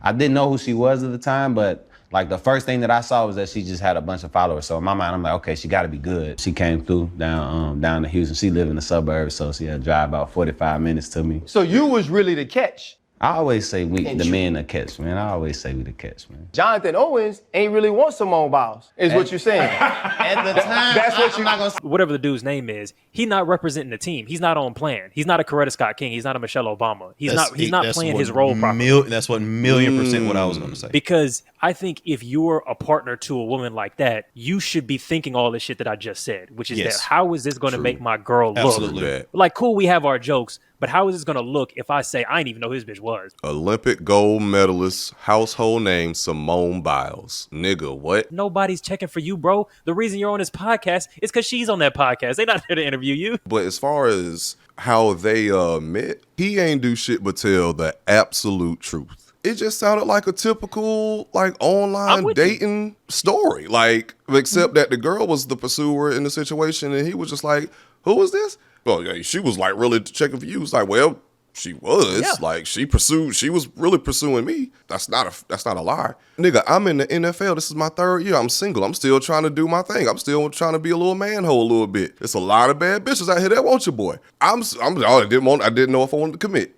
I didn't know who she was at the time, but like the first thing that I saw was that she just had a bunch of followers. So in my mind, I'm like, okay, she got to be good. She came through down to Houston. She lived in the suburbs, so she had to drive about 45 minutes to me. So you was really the catch. I always say the men the catch, man. I always say we the catch, man. Jonathan Owens ain't really want Simone Biles, is what you're saying. At the time, that's what I'm not gonna... Whatever the dude's name is, he's not representing the team. He's not on plan. He's not a Coretta Scott King. He's not a Michelle Obama. He's not playing his role properly. That's what $1,000,000% what I was going to say. Because I think if you're a partner to a woman like that, you should be thinking all the shit that I just said, which is that how is this going to make my girl look? Absolutely. Like, cool, we have our jokes, but how is this going to look if I say I didn't even know who this bitch was? Olympic gold medalist, household name, Simone Biles. Nigga, what? Nobody's checking for you, bro. The reason you're on this podcast is because she's on that podcast. They're not there to interview you. But as far as how they met, he ain't do shit but tell the absolute truth. It just sounded like a typical like online dating story. Like, except that the girl was the pursuer in the situation and he was just like, who is this? Well, yeah, she was like really checking for you. It's like, well, she was like she was really pursuing me. That's not a lie. Nigga, I'm in the NFL. This is my 3rd year. I'm single. I'm still trying to do my thing. I'm still trying to be a little manhole a little bit. There's a lot of bad bitches out here that want your boy. I didn't know if I wanted to commit.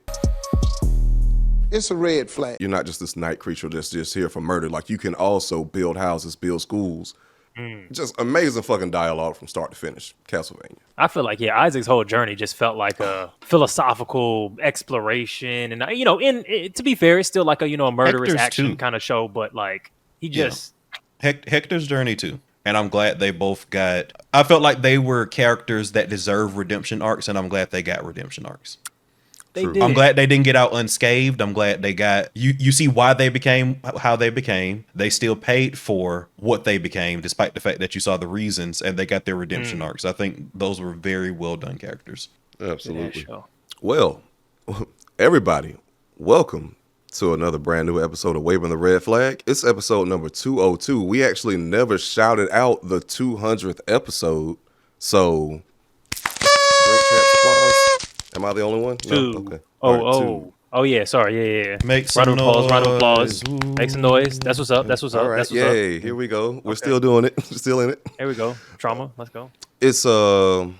It's a red flag. You're not just this night creature that's just here for murder. Like, you can also build houses, build schools. Just amazing fucking dialogue from start to finish. Castlevania. I feel like, Isaac's whole journey just felt like a philosophical exploration. And, to be fair, it's still like a murderous Hector's action kind of show. But, like, he just... Hector's journey, too. And I'm glad they both got... I felt like they were characters that deserve redemption arcs, and I'm glad they got redemption arcs. I'm glad they didn't get out unscathed. I'm glad they got you see why they became how they became. They still paid for what they became, despite the fact that you saw the reasons, and they got their redemption arcs. I think those were very well done characters. Absolutely. Well, everybody, welcome to another brand new episode of Waving the Red Flag. It's episode number 202. We actually never shouted out the 200th episode, so drink champs applause. Am I the only one? No? Okay. Oh yeah. Sorry. Yeah. Make some noise. Round of applause. Make some noise. That's what's up. All right. Yay. Here we go. We're still doing it. We're still in it. Here we go. Trauma. Let's go. It's Waving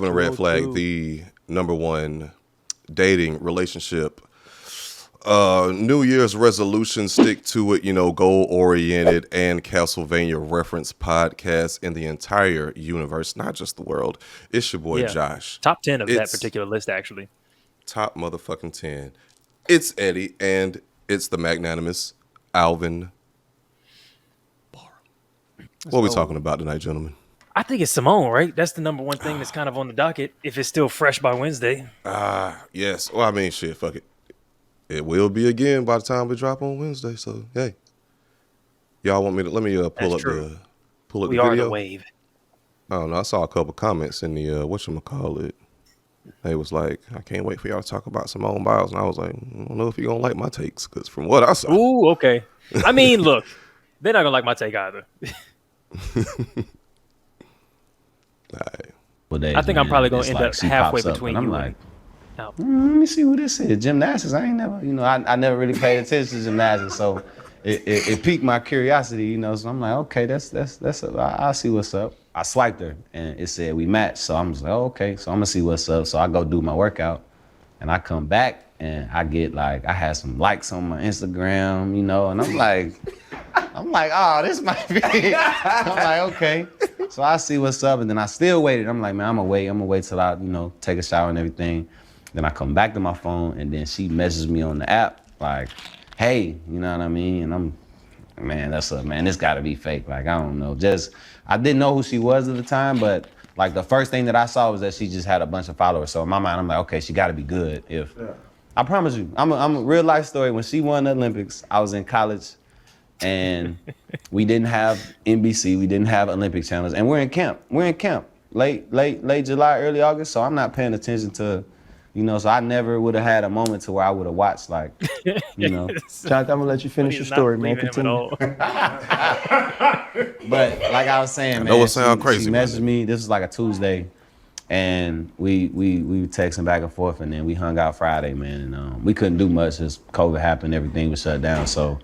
a Red Flag, the #1 dating relationship. New Year's resolution, stick to it, goal oriented and Castlevania reference podcast in the entire universe, not just the world. It's your boy Josh. Top 10 of that particular list, actually. Top motherfucking 10. It's Eddie and it's the magnanimous Alvin. What are we talking about tonight, gentlemen? I think it's Simone, right? That's the #1 thing that's kind of on the docket if it's still fresh by Wednesday. Yes. Well, I mean, shit, fuck it. It will be again by the time we drop on Wednesday. So, hey. Y'all want me to... Let me pull up the video. We are the wave. I don't know. I saw a couple comments in the... whatchamacallit. They was like, I can't wait for y'all to talk about Simone Biles. And I was like, I don't know if you're going to like my takes. Because from what I saw... Ooh, okay. I mean, look. They're not going to like my take either. I think I'm probably going to end up halfway between you. I'm like... Let me see who this is. Gymnastics. I ain't never, I never really paid attention to gymnastics, so it piqued my curiosity, So I'm like, okay, I'll see what's up. I swiped her, and it said we matched, so I'm just like, oh, okay, so I'm gonna see what's up. So I go do my workout, and I come back, and I get I had some likes on my Instagram, and I'm like, oh, this might be. I'm like, okay. So I see what's up, and then I still waited. I'm like, man, I'm gonna wait till I, take a shower and everything. Then I come back to my phone, and then she messages me on the app, like, hey, you know what I mean? And I'm, man, this gotta be fake. Like, I don't know. I didn't know who she was at the time, but like the first thing that I saw was that she just had a bunch of followers. So in my mind, I'm like, okay, she gotta be good. I promise you, I'm a real life story. When she won the Olympics, I was in college, and we didn't have NBC, we didn't have Olympic channels, and we're in camp, late July, early August, so I'm not paying attention to, so I never would have had a moment to where I would have watched, Jonathan, I'm gonna let you finish your story, man. Continue. But like I was saying, man, I know it sounds crazy, she messaged me, this was like a Tuesday, And we texting back and forth, and then we hung out Friday, man. And we couldn't do much as COVID happened, everything was shut down. So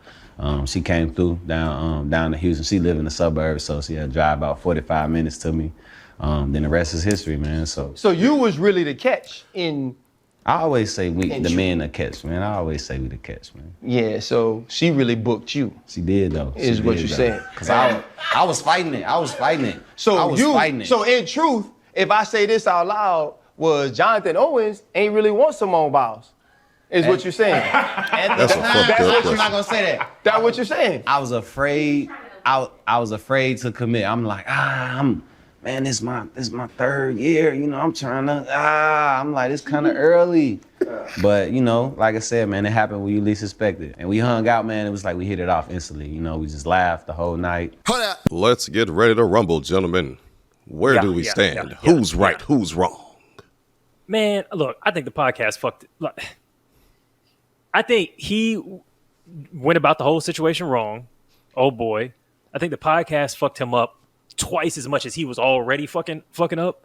she came through down to Houston. She lived in the suburbs, so she had to drive about 45 minutes to me. Then the rest is history, man. So you was really the catch in. I always say the men the catch, man. I always say we the catch, man. Yeah, so she really booked you. She did though. Is what you're saying? Cause I was fighting it. So in truth, if I say this out loud, was Jonathan Owens ain't really want Simone Biles. Is what you're saying? That's a fucked up question. You're not gonna say that. That's what you're saying. I was afraid. I was afraid to commit. I'm like, man, this is my third year. You know, I'm trying to. I'm like, it's kind of early. But you know, like I said, man, it happened when you least expect it. And we hung out, man. It was like we hit it off instantly. You know, we just laughed the whole night. Let's get ready to rumble, gentlemen. Where do we stand? Who's right? Who's wrong? Man, look, I think the podcast fucked it. Look, I think he went about the whole situation wrong. Oh boy. I think the podcast fucked him up twice as much as he was already fucking up.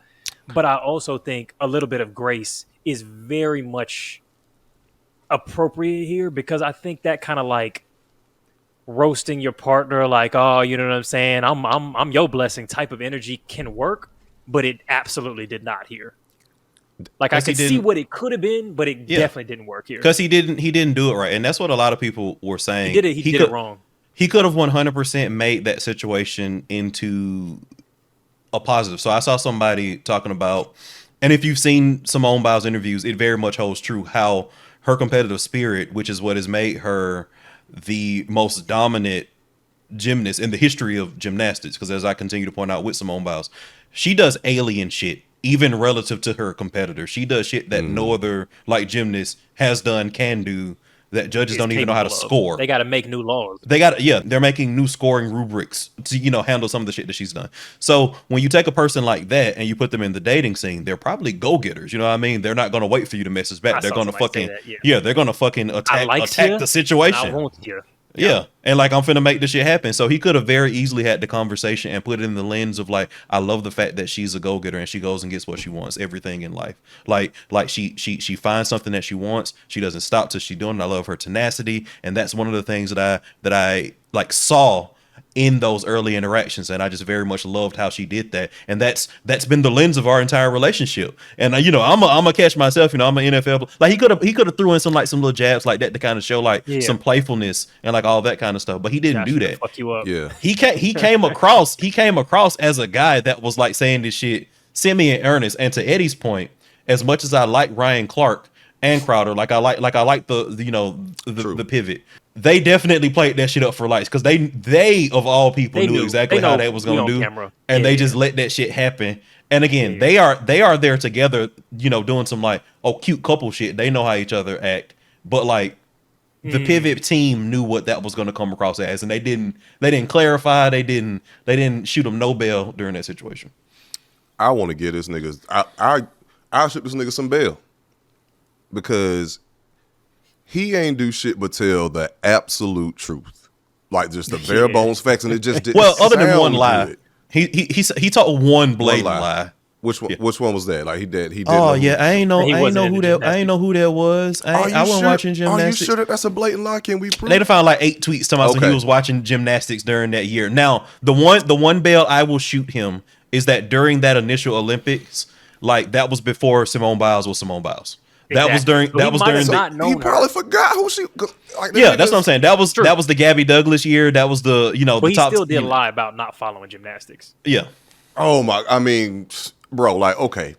But I also think a little bit of grace is very much appropriate here, because I think that kind of like roasting your partner, like, oh, you know what I'm saying? I'm your blessing type of energy can work, but it absolutely did not here. Like I could see what it could have been, but it definitely didn't work here. Because he didn't do it right. And that's what a lot of people were saying. He did it wrong. He could have 100% made that situation into a positive. So I saw somebody talking about, and if you've seen Simone Biles interviews, it very much holds true how her competitive spirit, which is what has made her the most dominant gymnast in the history of gymnastics. Because as I continue to point out with Simone Biles, she does alien shit, even relative to her competitor. She does shit that no other like gymnast has done, can do, that judges don't even know how to score. They got to make new laws. They're making new scoring rubrics to, you know, handle some of the shit that she's done. So when you take a person like that and you put them in the dating scene, they're probably go-getters. You know what I mean? They're not going to wait for you to message back. They're going to fucking, they're going to fucking attack the situation. I want you. Yeah. And like, I'm finna make this shit happen. So he could have very easily had the conversation and put it in the lens of like, I love the fact that she's a go-getter and she goes and gets what she wants, everything in life. Like she finds something that she wants. She doesn't stop till she doing it. I love her tenacity. And that's one of the things that I like saw in those early interactions, and I just very much loved how she did that. And that's been the lens of our entire relationship. And you know, I'm a catch myself. You know, I'm an NFL. Like he could have thrown in some little jabs like that to kind of show like some playfulness and like all that kind of stuff. But he didn't do that. Fuck you up. Yeah. He came across as a guy that was like saying this shit semi in earnest. And to Eddie's point, as much as I like Ryan Clark and Crowder, like I like the pivot. They definitely played that shit up for likes, because they of all people knew exactly how they was gonna do, and they just let that shit happen. And again, they are there together, you know, doing some like cute couple shit. They know how each other act, but like the pivot team knew what that was gonna come across as, and they didn't clarify. They didn't shoot them no bail during that situation. I want to give this nigga. I'll shoot this nigga some bail, because he ain't do shit but tell the absolute truth, like just the bare bones facts, and it just didn't. Well, other than one good. lie, he told one blatant lie. Which one? Yeah. Which one was that? Like he did. Oh yeah, I ain't know who that was. I wasn't watching gymnastics. Are you sure that's a blatant lie? Can we prove? They found like 8 tweets talking about he was watching gymnastics during that year. Now the one bail I will shoot him is that during that initial Olympics, like that was before Simone Biles was Simone Biles. That was during. He probably forgot who she. Like, that's what I'm saying. That was the Gabby Douglas year. That was the But the top. He still did lie about not following gymnastics. Yeah. Oh my! I mean, bro, like okay.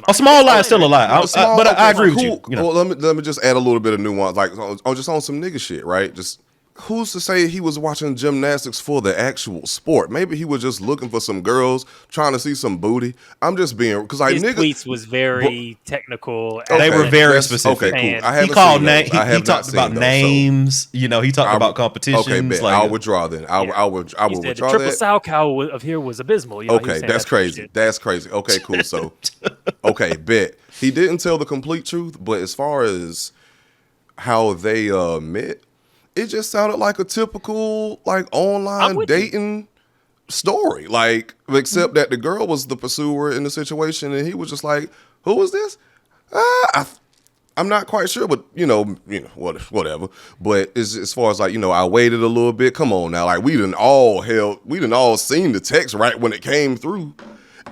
A small lie is still a lie. I agree with you. Well, let me just add a little bit of nuance, like just on some nigga shit, right? Just. Who's to say he was watching gymnastics for the actual sport? Maybe he was just looking for some girls, trying to see some booty. I'm just being, because like his tweets was very technical. They were very specific. Okay, cool. He called names. He talked about names. You know, he talked about competitions. Okay, bet. I'll withdraw then. I will withdraw the triple sow cow of here was abysmal. You know, okay, that's crazy. That's crazy. Okay, cool. So, okay, bet. He didn't tell the complete truth, but as far as how they met, it just sounded like a typical like online dating story. Like, except that the girl was the pursuer in the situation, and he was just like, "Who was this?" I'm not quite sure, but whatever. But as far as like, I waited a little bit. Come on now, like we didn't all seen the text right when it came through,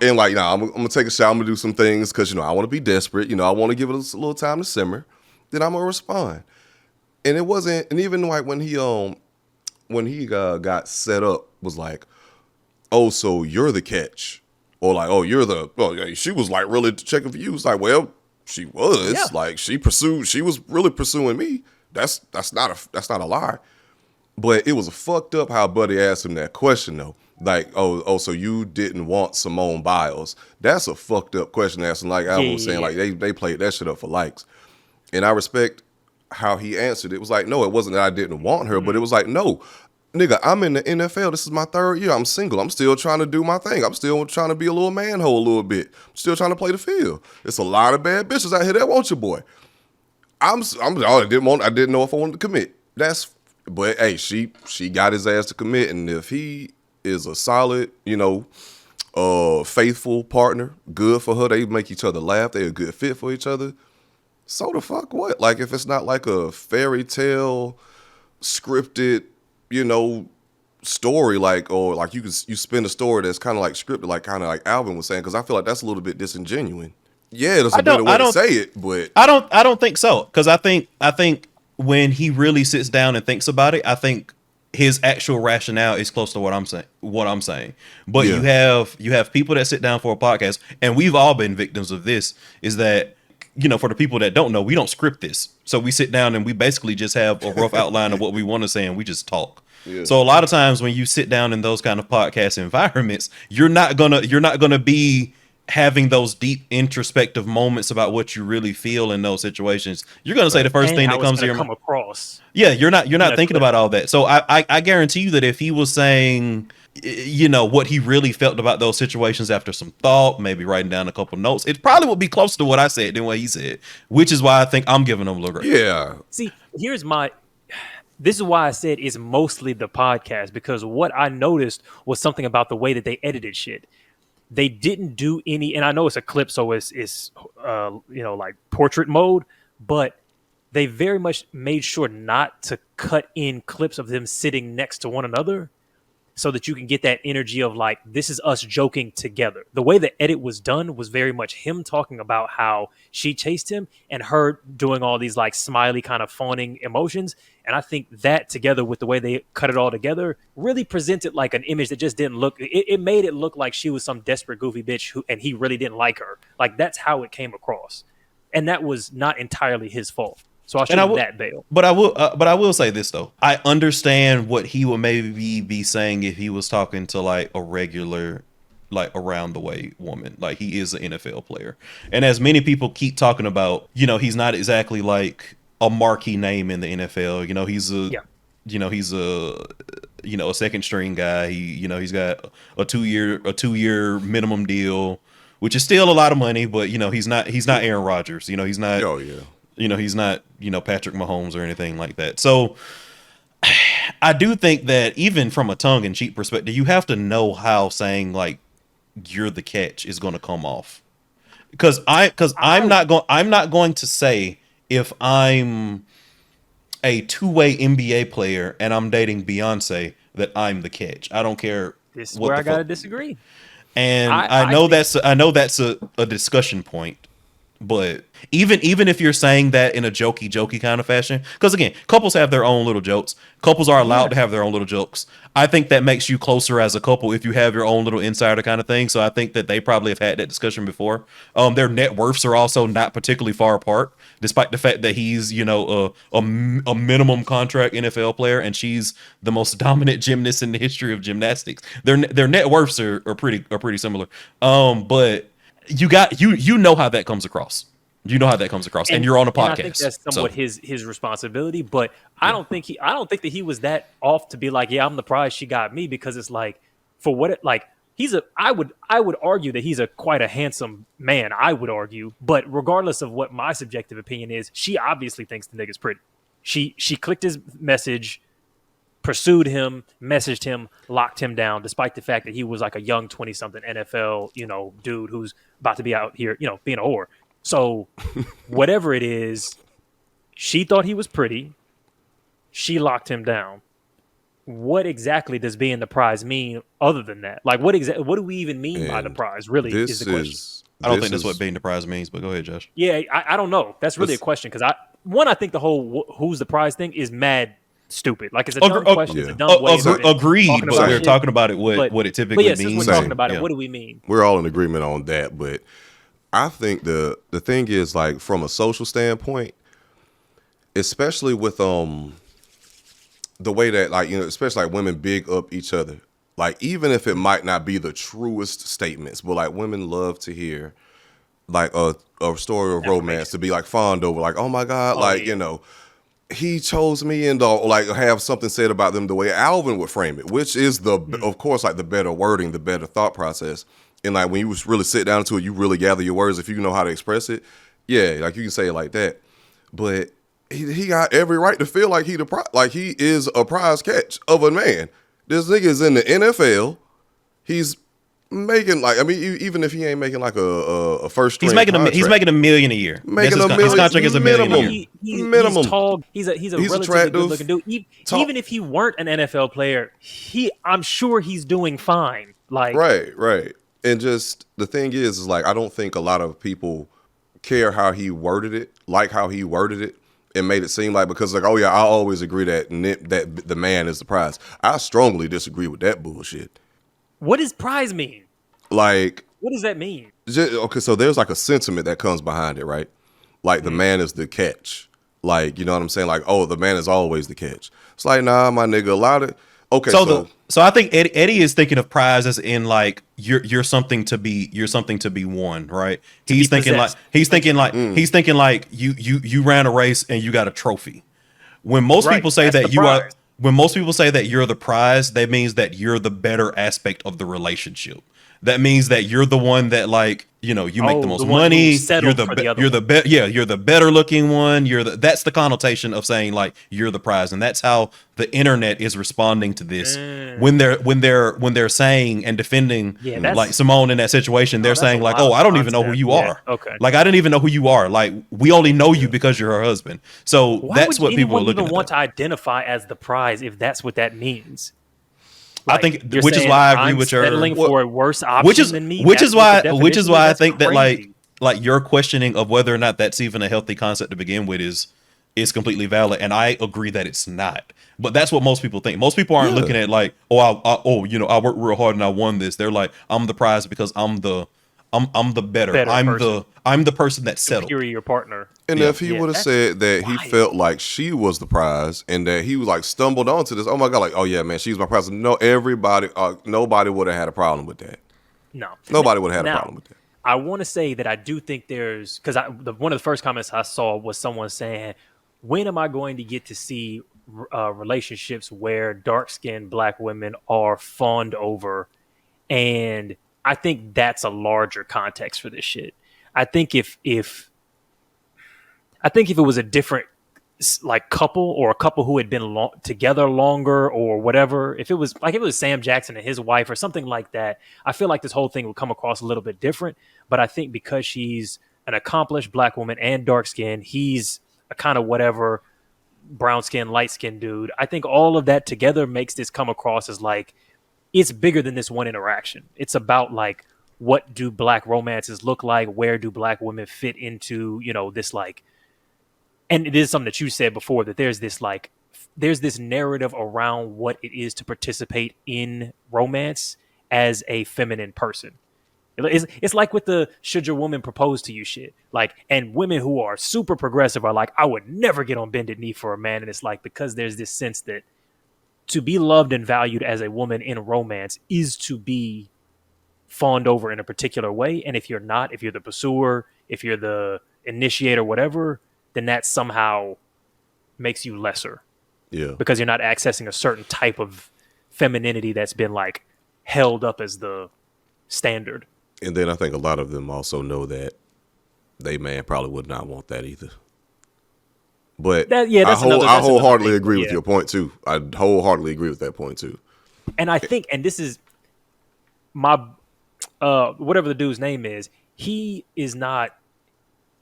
and like, I'm gonna take a shower. I'm gonna do some things because I want to be desperate. I want to give it a little time to simmer. Then I'm gonna respond. And it wasn't, and even like when he got set up, was like, "Oh, so you're the catch," or like, "Oh, yeah, she was like really checking for you." It's like, well. She was like she was really pursuing me. That's not a lie. But it was fucked up how Buddy asked him that question though. Like, oh, so you didn't want Simone Biles? That's a fucked up question to ask. And like Alvin was saying, like they played that shit up for likes. And I respect how he answered. It was like, no, it wasn't that I didn't want her, but it was like, no, nigga, I'm in the NFL. This is my 3rd year. I'm single. I'm still trying to do my thing. I'm still trying to be a little manhole a little bit. I'm still trying to play the field. It's a lot of bad bitches out here that want your boy. I didn't know if I wanted to commit. But hey, she got his ass to commit, and if he is a solid, faithful partner, good for her. They make each other laugh. They're a good fit for each other. So the fuck what? Like if it's not like a fairy tale scripted, story, like, or like you spin a story that's kind of like scripted, like kind of like Alvin was saying, because I feel like that's a little bit disingenuous. Yeah, there's a better way to say it, but I don't think so, because I think when he really sits down and thinks about it, I think his actual rationale is close to what I'm saying. But you have people that sit down for a podcast, and we've all been victims of this. Is that for the people that don't know, we don't script this. So we sit down and we basically just have a rough outline of what we want to say and we just talk. Yeah. So a lot of times when you sit down in those kind of podcast environments, you're not gonna be having those deep introspective moments about what you really feel in those situations. You're gonna say the first thing that comes to your mind. Across. Yeah, you're not thinking about all that. So I guarantee you that if he was saying what he really felt about those situations after some thought, maybe writing down a couple notes, it probably would be closer to what I said than what he said, which is why I think I'm giving him a little grade. Yeah. See, this is why I said it's mostly the podcast, because what I noticed was something about the way that they edited shit. They didn't do any, and I know it's a clip, so it's like portrait mode, but they very much made sure not to cut in clips of them sitting next to one another, so that you can get that energy of like, this is us joking together. The way the edit was done was very much him talking about how she chased him and her doing all these like smiley kind of fawning emotions. And I think that together with the way they cut it all together really presented like an image that just didn't look, it made it look like she was some desperate goofy bitch and he really didn't like her. Like that's how it came across. And that was not entirely his fault. So I'll show that bail. But I will say this though. I understand what he would maybe be saying if he was talking to like a regular, like around the way woman. Like he is an NFL player. And as many people keep talking about, he's not exactly like a marquee name in the NFL. He's a second string guy. He's got a 2-year minimum deal, which is still a lot of money, but he's not Aaron Rodgers. He's not. Oh yeah. He's not, Patrick Mahomes or anything like that. So I do think that even from a tongue-in-cheek perspective, you have to know how saying like you're the catch is going to come off. Because I'm not going to say if I'm a two-way NBA player and I'm dating Beyonce that I'm the catch. I don't care. This is where I gotta disagree. And I know that's a discussion point. But even if you're saying that in a jokey kind of fashion, because again, couples have their own little jokes. Couples are allowed to have their own little jokes. I think that makes you closer as a couple if you have your own little insider kind of thing. So I think that they probably have had that discussion before. Their net worths are also not particularly far apart, despite the fact that he's a minimum contract NFL player and she's the most dominant gymnast in the history of gymnastics. Their net worths are pretty similar. But you know how that comes across. And you're on a podcast. I think that's somewhat his responsibility, but I don't think that he was that off to be like, yeah, I'm the prize, she got me, because it's like, for what it like, I would argue that he's quite a handsome man, I would argue, but regardless of what my subjective opinion is, she obviously thinks the nigga's pretty. She clicked his message pursued him, messaged him, locked him down, despite the fact that he was like a young 20-something NFL, dude who's about to be out here, being a whore. So whatever it is, she thought he was pretty. She locked him down. What exactly does being the prize mean other than that? Like, what do we even mean by the prize, really, is the question. I don't think that's what being the prize means, but go ahead, Josh. Yeah, I don't know. That's really a question, because I think the whole who's the prize thing is mad stupid. Like, it's a dumb question. It's a dumb way of agreed, but we're talking about it, what it typically means. Since we're talking about it, what do we mean? We're all in agreement on that, but I think the thing is, like, from a social standpoint, especially with the way that, like, especially like women big up each other. Like, even if it might not be the truest statements, but like women love to hear like a story of romance, to be like fond over, like, oh my God, he chose me, and like have something said about them the way Alvin would frame it, which is of course, like the better wording, the better thought process. And like when you really sit down to it, you really gather your words. If you know how to express it, yeah, like you can say it like that. But he got every right to feel like he is a prize catch of a man. This nigga is in the NFL. He's making even if he ain't making like a first string contract, he's making $1 million a year. His contract is $1 million a year. Minimum. He's tall. He's a relatively good looking dude. Even if he weren't an NFL player, I'm sure he's doing fine. Like, right. And just the thing is like, I don't think a lot of people care how he worded it, and made it seem like, because like, oh yeah, I always agree that the man is the prize. I strongly disagree with that bullshit. What does prize mean? Like, what does that mean? Okay, so there's like a sentiment that comes behind it, right? Like the man is the catch. Like, you know what I'm saying? Like, oh, the man is always the catch. It's like, nah, my nigga, allowed it. Okay, so I think Eddie is thinking of prize as in like you're something to be won, right? He's thinking like you ran a race and you got a trophy. When most people say that you're the prize, that means that you're the better aspect of the relationship. That means that you're the one that, like, you make the most money. You're the better looking one. That's the connotation of saying like you're the prize, and that's how the internet is responding to this. When they're saying and defending like Simone in that situation, they're saying like, oh, I don't even know who you are. Okay, like I didn't even know who you are. Like we only know you because you're her husband. So that's what people are looking at. Why would anyone even want to identify as the prize if that's what that means? Like, I think, which is why I agree with her. Settling for a worse option than me. Which is why I think that like your questioning of whether or not that's even a healthy concept to begin with is completely valid, and I agree that it's not. But that's what most people think. Most people aren't looking at like, I worked real hard and I won this. They're like, I'm the prize because I'm the better. I'm the person that settled. Superior partner. And if he would have said that he felt like she was the prize and that he was like stumbled onto this, oh my God, like, oh yeah, man, she's my prize. No, nobody would have had a problem with that. No. Nobody would have had a problem with that. I want to say that I do think there's, because one of the first comments I saw was someone saying, when am I going to get to see relationships where dark-skinned black women are fawned over? And I think that's a larger context for this shit. I think if it was a different like couple, or a couple who had been together longer or whatever, if it was Sam Jackson and his wife or something like that, I feel like this whole thing would come across a little bit different. But I think because she's an accomplished black woman and dark skin, he's a kind of whatever brown skin, light skin dude. I think all of that together makes this come across as like, it's bigger than this one interaction. It's about like, what do black romances look like? Where do black women fit into, this like, and it is something that you said before, that there's this narrative around what it is to participate in romance as a feminine person. It's like with the should your woman propose to you shit. Like, and women who are super progressive are like, I would never get on bended knee for a man. And it's like, because there's this sense that to be loved and valued as a woman in romance is to be fawned over in a particular way. And if you're not, if you're the pursuer, if you're the initiator, whatever, then that somehow makes you lesser. Yeah. Because you're not accessing a certain type of femininity that's been like held up as the standard. And then I think a lot of them also know that they man probably would not want that either. But that's I wholeheartedly agree with yeah. your point too. I wholeheartedly agree with that point too. And I think, and this is my whatever the dude's name is, he's not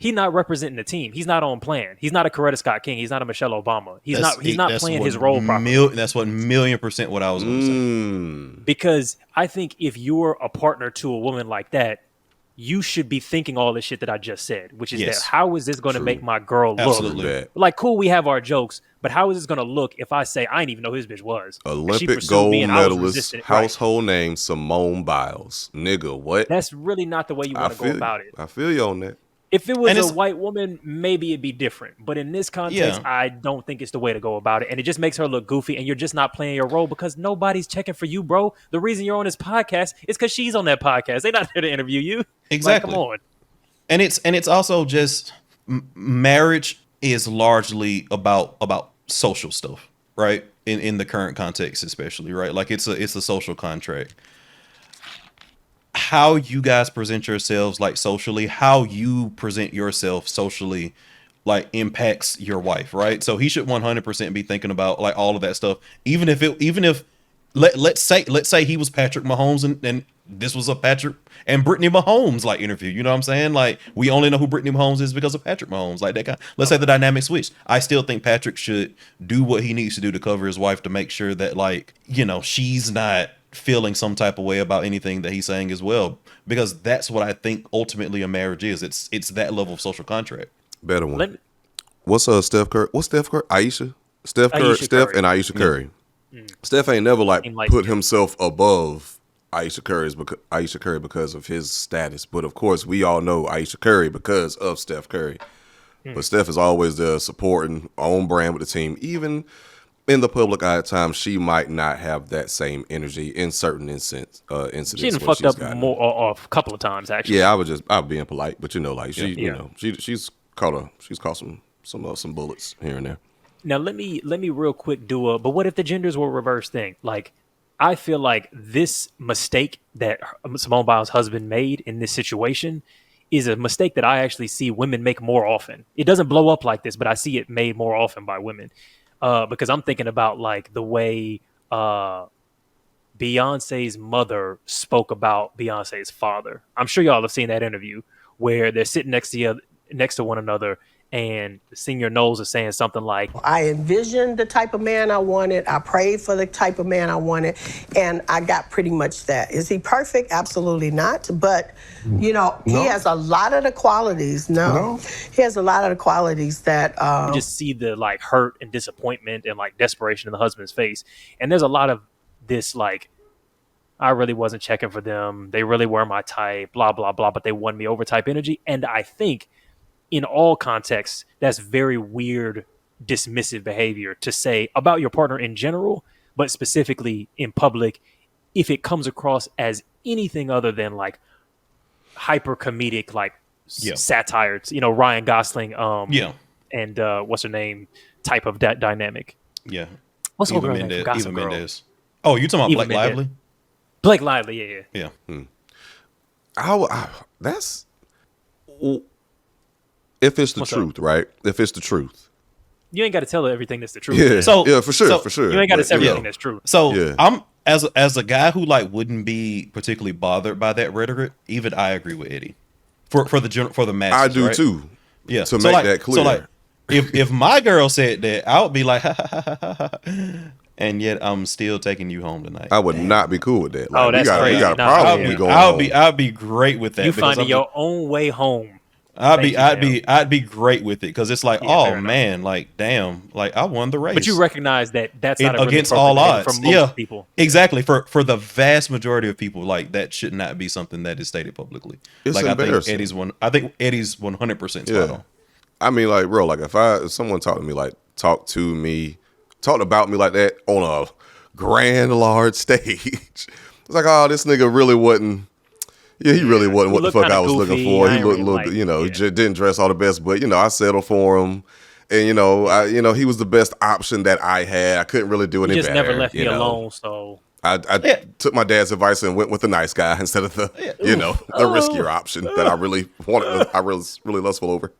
representing the team. He's not on plan. He's not a Coretta Scott King. He's not a Michelle Obama. He's not playing his role properly. That's what 1,000,000% what I was going to say. Because I think if you're a partner to a woman like that, you should be thinking all the shit that I just said, which is that how is this going to make my girl look? Absolutely. Like, cool, we have our jokes, but how is this going to look if I say I didn't even know who his bitch was? Olympic gold medalist, household name, Simone Biles. Nigga, what? That's really not the way you want to go about it. I feel you on that. If it was a white woman, maybe it'd be different. But in this context, I don't think it's the way to go about it. And it just makes her look goofy, and you're just not playing your role because nobody's checking for you, bro. The reason you're on this podcast is because she's on that podcast. They're not there to interview you. Exactly. Like, come on. And it's also just marriage is largely about social stuff, right? In the current context, especially, right? Like it's a social contract. How you guys present yourselves, like socially, how you present yourself socially, like impacts your wife, right? So he should 100% be thinking about like all of that stuff. Even if let's say he was Patrick Mahomes and this was a Patrick and Brittany Mahomes like interview. You know what I'm saying? Like we only know who Brittany Mahomes is because of Patrick Mahomes. Like that guy. Let's say the dynamic switch. I still think Patrick should do what he needs to do to cover his wife to make sure that like, you know, she's not feeling some type of way about anything that he's saying as well, because that's what I think ultimately a marriage is. It's that level of social contract. Better one. What's Steph Curry? What's Steph Curry? Steph and Aisha Curry. Steph ain't never like put himself above Aisha Curry because of his status. But of course, we all know Aisha Curry because of Steph Curry. But Steph is always there supporting, on brand with the team, even in the public eye at times. She might not have that same energy in certain incidents. She done fucked up more a couple of times actually. Yeah, I was being polite, but you know, like she's caught some bullets here and there. Now let me real quick but what if the genders were a reverse thing? Like I feel like this mistake that Simone Biles' husband made in this situation is a mistake that I actually see women make more often. It doesn't blow up like this, but I see it made more often by women. Because I'm thinking about like the way Beyonce's mother spoke about Beyonce's father. I'm sure y'all have seen that interview where they're sitting next to one another, and the senior Knowles is saying something like, I envisioned the type of man I wanted. I prayed for the type of man I wanted, and I got pretty much that. Is he perfect? Absolutely not. But, you know, he has a lot of the qualities. He has a lot of the qualities that... you just see the, like, hurt and disappointment and, like, desperation in the husband's face. And there's a lot of this, like, I really wasn't checking for them. They really were my type, blah, blah, blah, but they won me over type energy. And I think... in all contexts, that's very weird, dismissive behavior to say about your partner in general, but specifically in public, if it comes across as anything other than like hyper comedic, like satire, you know, Ryan Gosling, and what's her name, type of dynamic. Yeah. What's her name from Gossip Girl? Mendes. Oh, you talking about Blake Lively? Blake Lively, yeah. That's. If it's the truth, right? If it's the truth. You ain't got to tell her everything that's the truth. Yeah, for sure. You ain't got to say everything that's true. So I'm as a guy who like wouldn't be particularly bothered by that rhetoric. Even I agree with Eddie for the masses. I do right? too. Yeah, to make that clear. So like, if my girl said that, I would be like, and yet I'm still taking you home tonight. I would not be cool with that. Like, that's crazy. You got a problem going on. I'd be great with that. You finding your own way home. I'd be great with it because it's like, oh man, like damn, like I won the race. But you recognize that that's not against all odds for most people. Exactly. For the vast majority of people, like that should not be something that is stated publicly. It's like embarrassing. I think Eddie's 100% spot on. I mean, like, bro, like if someone talked about me like that on a grand large stage, it's like, oh, this nigga really wasn't. Yeah, he really wasn't what the fuck I was looking for. He looked a little bit, you know, didn't dress all the best, but you know, I settled for him, and you know, he was the best option that I had. I couldn't really do any better. He just never left me alone, so I took my dad's advice and went with the nice guy instead of the the riskier option that I really wanted. I was really lustful over.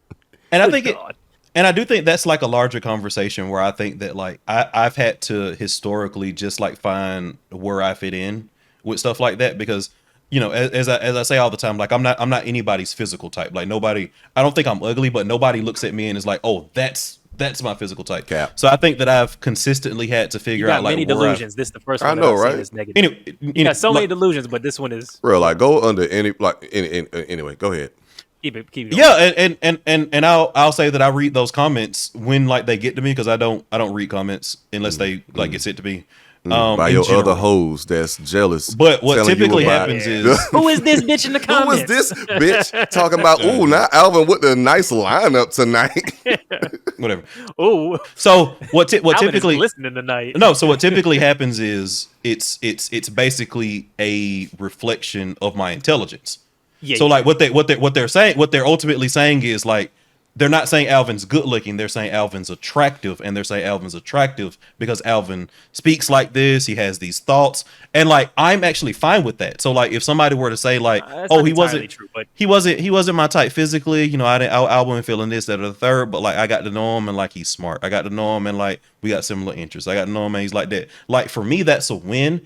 And And I do think that's like a larger conversation where I think that like I've had to historically just like find where I fit in with stuff like that, because you know, as I say all the time, like I'm not anybody's physical type. Like nobody, I don't think I'm ugly, but nobody looks at me and is like, oh, that's my physical type. Cap. So I think that I've consistently had to figure out like many delusions. This is the first I one know, that I've right? seen is negative. Anyway, You got so many delusions, but this one is Bro, like go under any like anyway, go ahead. keep it going. Yeah, and I'll say that I read those comments when like they get to me, because I don't read comments unless they like get sent to me. By in your general. other hoes that's jealous. But what telling you typically about- happens is Who is this bitch in the Who comments? was this bitch talking about? Ooh, not Alvin with the nice lineup tonight. whatever. Oh, So what Alvin typically is listening tonight. No, so what typically happens is it's basically a reflection of my intelligence. Yeah, So like what they're ultimately saying is like, they're not saying Alvin's good looking, they're saying Alvin's attractive, and they're saying Alvin's attractive because Alvin speaks like this, he has these thoughts, and like I'm actually fine with that. So like if somebody were to say like, That's oh, not he entirely wasn't true, but he wasn't my type physically, you know, I wasn't feeling this, that, or the third, but like I got to know him and like he's smart. I got to know him and like we got similar interests. I got to know him and he's like that. Like for me, that's a win,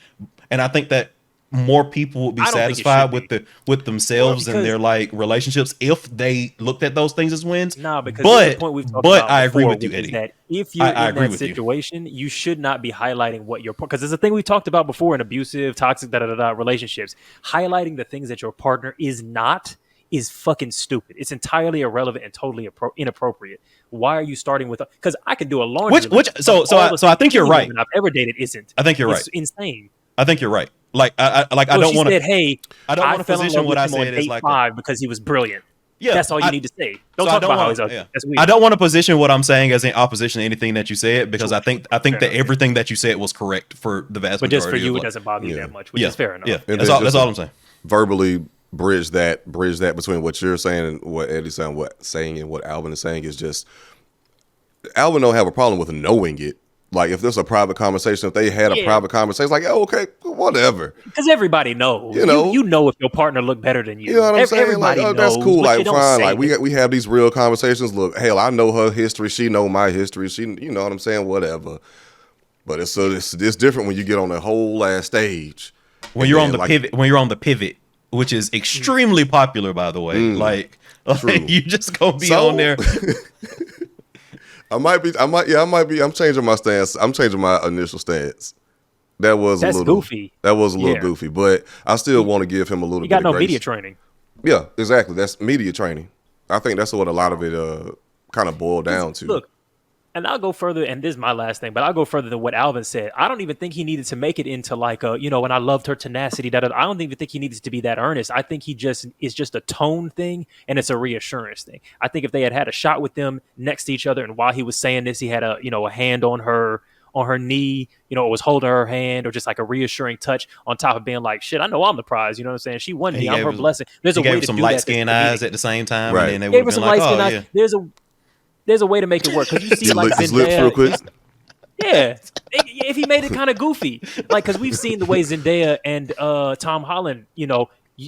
and I think that more people would be I don't think it satisfied should with themselves Well, and because- their like relationships if they looked at those things as wins. nah, because here's the but point we've talked but about I agree before, with you, which is Eddie. that if you're I in agree that with you. situation, you should not be highlighting what your because there's a thing we talked about before in abusive, toxic, relationships. Highlighting the things that your partner is not is fucking stupid. It's entirely irrelevant and totally inappropriate. Why are you starting with? Because I could do a laundry list of all the so I think things you're any right. woman I've ever dated isn't. I think you're It's right. insane. I think you're right. Like I So don't she want said, to. "Hey, I don't want to fell in position love what I with him on said as date like 5 because he was brilliant." yeah. That's all you need to say. Don't so I talk don't about how wanna- he's ugly. yeah. That's weird. I don't want to position what I'm saying as in opposition to anything that you said, because I think Fair that enough. everything that you said was correct for the vast But majority. just for you, of it doesn't bother you Yeah. that much, which yeah, is fair enough. Yeah, And that's then all. That's just all I'm saying. Verbally bridge that between what you're saying and what Eddie's saying, and what Alvin is saying is just Alvin don't have a problem with knowing it. Like if there's a private conversation, if they had a Yeah. private conversation, it's like, oh, okay, whatever. Because everybody knows. You know. you know if your partner look better than you. You know what I'm saying? Like, Everybody oh, that's knows, cool. but you Like, don't fine. say Like, it. we have these real conversations. Look, hell, I know her history. She know my history. She, you know what I'm saying? Whatever. But it's different when you get on the whole last stage. When And you're then, on the like, pivot, which is extremely popular, by the way. Like true. you just gonna be So- on there. I'm changing my stance. I'm changing my initial stance. That's That's a little goofy. That was a little Yeah. goofy, but I still want to give him a little You bit got of no grace. media training. Yeah, exactly. That's media training. I think that's what a lot of it kind of boiled down to. Look, and I'll go further, and this is my last thing, but I'll go further than what Alvin said. I don't even think he needed to make it into like a, and I loved her tenacity. I don't even think he needed to be that earnest. I think he just is just a tone thing, and it's a reassurance thing. I think if they had a shot with them next to each other, and while he was saying this, he had a hand on her knee, or was holding her hand, or just like a reassuring touch on top of being like, shit, I know I'm the prize. You know what I'm saying? She won me. I'm her blessing. There's a He way gave to some do light that. skinned eyes at the same time, Right. and then they Gave would her have been some like, light "Oh skin yeah." eyes. There's a way to make it work, because you see His like lips, his lips real quick. Yeah, if he made it kind of goofy, like because we've seen the way Zendaya and Tom Holland,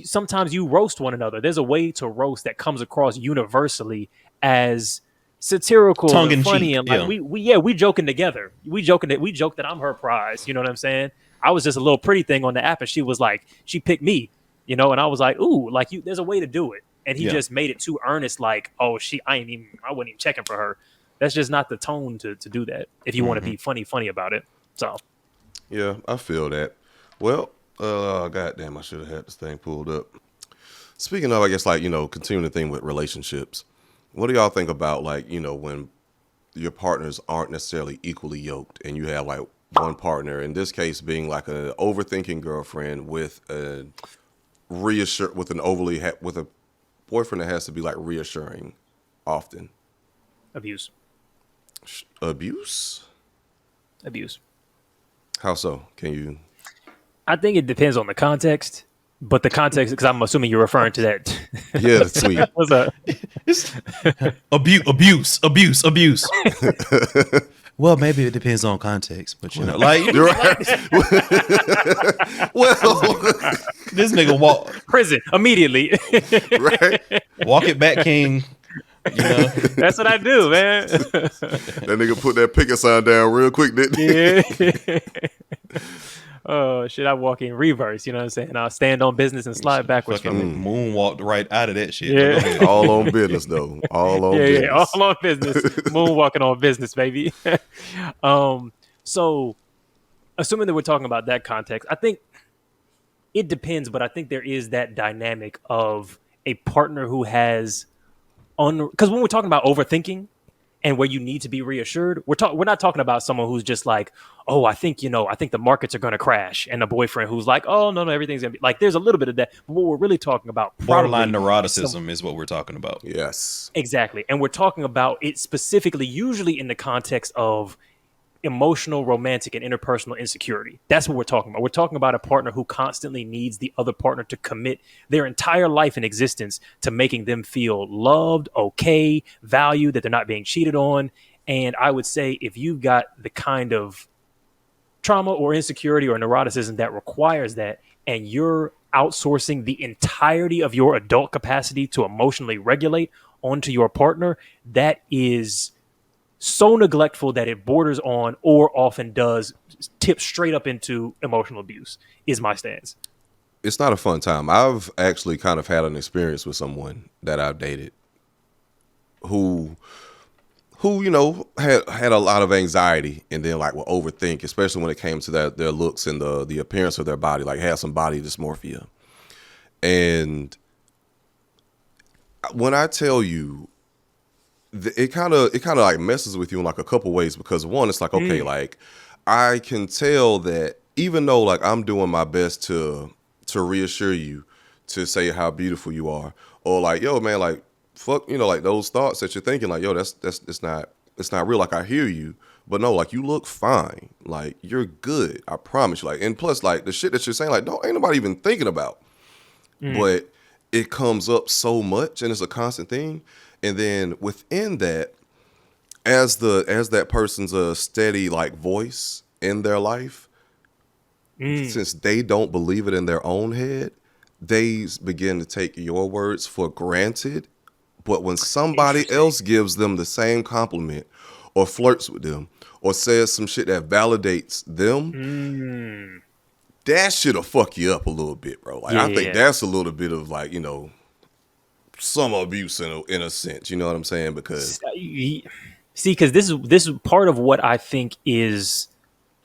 sometimes you roast one another. There's a way to roast that comes across universally as satirical, Tongue in and funny, cheek, and like we joking together. We joke that I'm her prize. You know what I'm saying? I was just a little pretty thing on the app, and she was like, she picked me, and I was like, ooh, like there's a way to do it, and he just made it too earnest, like, oh, I wasn't even checking for her. That's just not the tone to do that if you want to be funny about it. So Yeah, I feel that. Well, goddamn, I should have had this thing pulled up. Speaking of, I guess, like, continuing the thing with relationships, what do y'all think about, like, when your partners aren't necessarily equally yoked and you have, like, one partner, in this case being like an overthinking girlfriend with a with a boyfriend that has to be, like, reassuring often? abuse. Abuse? How so? Can you? I think it depends on the context, but the context, because I'm assuming you're referring to that. Yeah, the tweet. What's up? Abuse. Well, maybe it depends on context, but like You're right. Well, this nigga Prison immediately. right. walk it back, King. You know, That's what I do, man. That nigga put that picket sign down real quick, didn't he? Yeah. Oh shit! I walk in reverse. You know what I'm saying? I'll stand on business and slide backwards from it. moonwalked right out of that shit. Yeah. All on business though. All on business. Yeah, all on business. Moonwalking on business, baby. So, assuming that we're talking about that context, I think it depends, but I think there is that dynamic of a partner who has because when we're talking about overthinking and where you need to be reassured, we're not talking about someone who's just like, oh, I think the markets are going to crash, and a boyfriend who's like, oh no, everything's gonna be like. There's a little bit of that, but what we're really talking about, borderline neuroticism is what we're talking about. Yes, exactly, and we're talking about it specifically, usually in the context of emotional, romantic, and interpersonal insecurity. That's what we're talking about. We're talking about a partner who constantly needs the other partner to commit their entire life and existence to making them feel loved, okay, valued, that they're not being cheated on. And I would say if you've got the kind of trauma or insecurity or neuroticism that requires that, and you're outsourcing the entirety of your adult capacity to emotionally regulate onto your partner, that is so neglectful that it borders on or often does tip straight up into emotional abuse is my stance. It's not a fun time. I've actually kind of had an experience with someone that I've dated who had a lot of anxiety and then like will overthink, especially when it came to their looks and the appearance of their body, like had some body dysmorphia. And when I tell you, it kind of like messes with you in like a couple ways, because one, it's like, okay, like I can tell that even though like I'm doing my best to reassure you, to say how beautiful you are, or like, yo man, like fuck, like those thoughts that you're thinking, like, yo, it's not real. Like I hear you, but no, like you look fine, like you're good, I promise you. Like, and plus like the shit that you're saying, like ain't nobody even thinking about, but it comes up so much and it's a constant thing. And then within that, as that person's a steady like voice in their life, since they don't believe it in their own head, they begin to take your words for granted. But when somebody else gives them the same compliment or flirts with them or says some shit that validates them, that shit'll fuck you up a little bit, bro. Like I think that's a little bit of like, some abuse in a sense, you know what I'm saying? Because because this is part of what I think is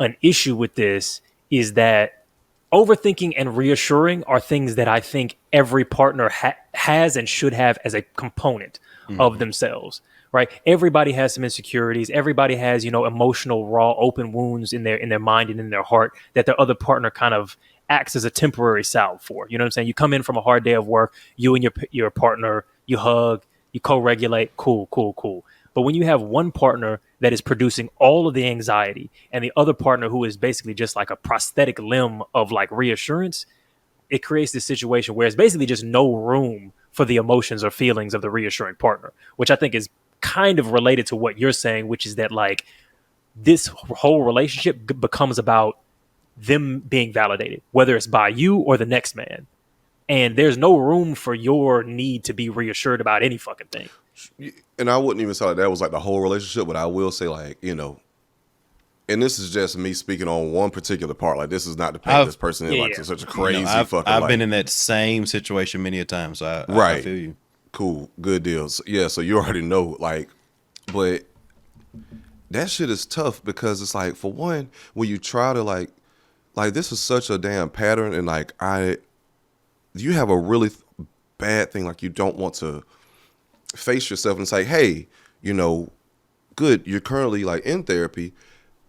an issue with this, is that overthinking and reassuring are things that I think every partner has and should have as a component of themselves, right? Everybody has some insecurities. Everybody has, emotional, raw, open wounds in their mind and in their heart that their other partner kind of acts as a temporary salve for. You know what I'm saying? You come in from a hard day of work, you and your partner, you hug, you co-regulate, cool. But when you have one partner that is producing all of the anxiety and the other partner who is basically just like a prosthetic limb of like reassurance, it creates this situation where it's basically just no room for the emotions or feelings of the reassuring partner, which I think is kind of related to what you're saying, which is that like this whole relationship becomes about them being validated, whether it's by you or the next man. And there's no room for your need to be reassured about any fucking thing. And I wouldn't even say like that was like the whole relationship, but I will say like, and this is just me speaking on one particular part. Like this is not to paint this person in like such a crazy fucking. I've been in that same situation many a time, so I feel you. Cool, good deals. Yeah, so you already know, like, but that shit is tough because it's like, for one, when you try to like this is such a damn pattern, and like you have a really bad thing, like you don't want to face yourself and say, hey, good, you're currently like in therapy.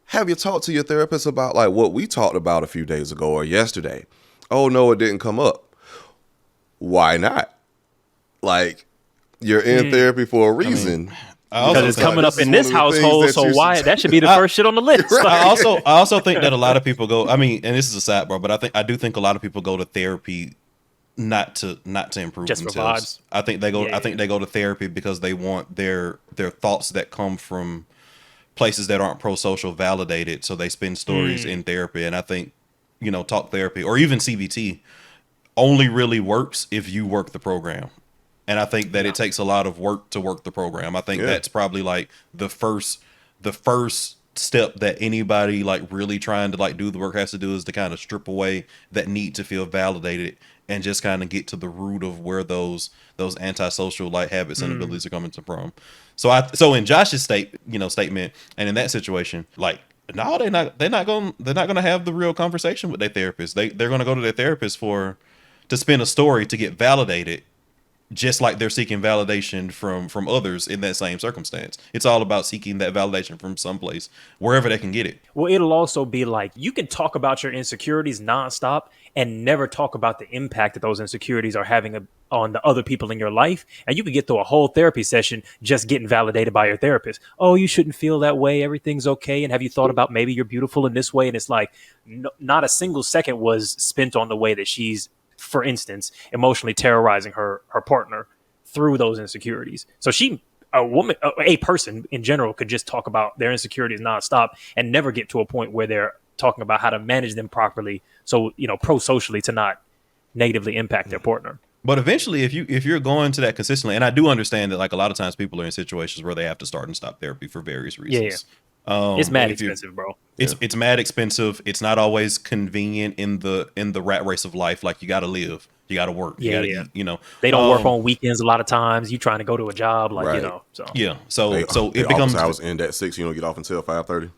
Have you talked to your therapist about like what we talked about a few days ago or yesterday? Oh no, it didn't come up. Why not? Like you're in therapy for a reason. Because it's coming up in this household, so why that should be the first shit on the list. Right. I also think that a lot of people go. I mean, and this is a sidebar, but I do think a lot of people go to therapy not to improve just themselves. For vibes. I think they go. I think they go to therapy because they want their thoughts that come from places that aren't pro-social validated. So they spend stories in therapy, and I think talk therapy or even CBT only really works if you work the program. And I think that it takes a lot of work to work the program. I think that's probably like the first step that anybody like really trying to like do the work has to do, is to kind of strip away that need to feel validated and just kind of get to the root of where those antisocial like habits and abilities are coming from. So in Josh's statement, and in that situation, like, no, they're not gonna have the real conversation with their therapist. They're gonna go to their therapist to spin a story to get validated, just like they're seeking validation from others in that same circumstance. It's all about seeking that validation from someplace, wherever they can get it. Well, it'll also be like, you can talk about your insecurities nonstop and never talk about the impact that those insecurities are having on the other people in your life. And you can get through a whole therapy session just getting validated by your therapist. Oh, you shouldn't feel that way. Everything's okay. And have you thought about maybe you're beautiful in this way? And it's like, not a single second was spent on the way that she's, for instance, emotionally terrorizing her partner through those insecurities. So a person in general could just talk about their insecurities nonstop and never get to a point where they're talking about how to manage them properly. So, pro-socially, to not negatively impact their partner. But eventually, if you're going to that consistently, and I do understand that like a lot of times people are in situations where they have to start and stop therapy for various reasons. It's mad expensive, bro. It's mad expensive. It's not always convenient in the rat race of life. Like, you got to live, you got to work, you got to eat, They don't work on weekends a lot of times. You trying to go to a job, like, So it becomes, office hours end at 6. You don't get off until 5:30.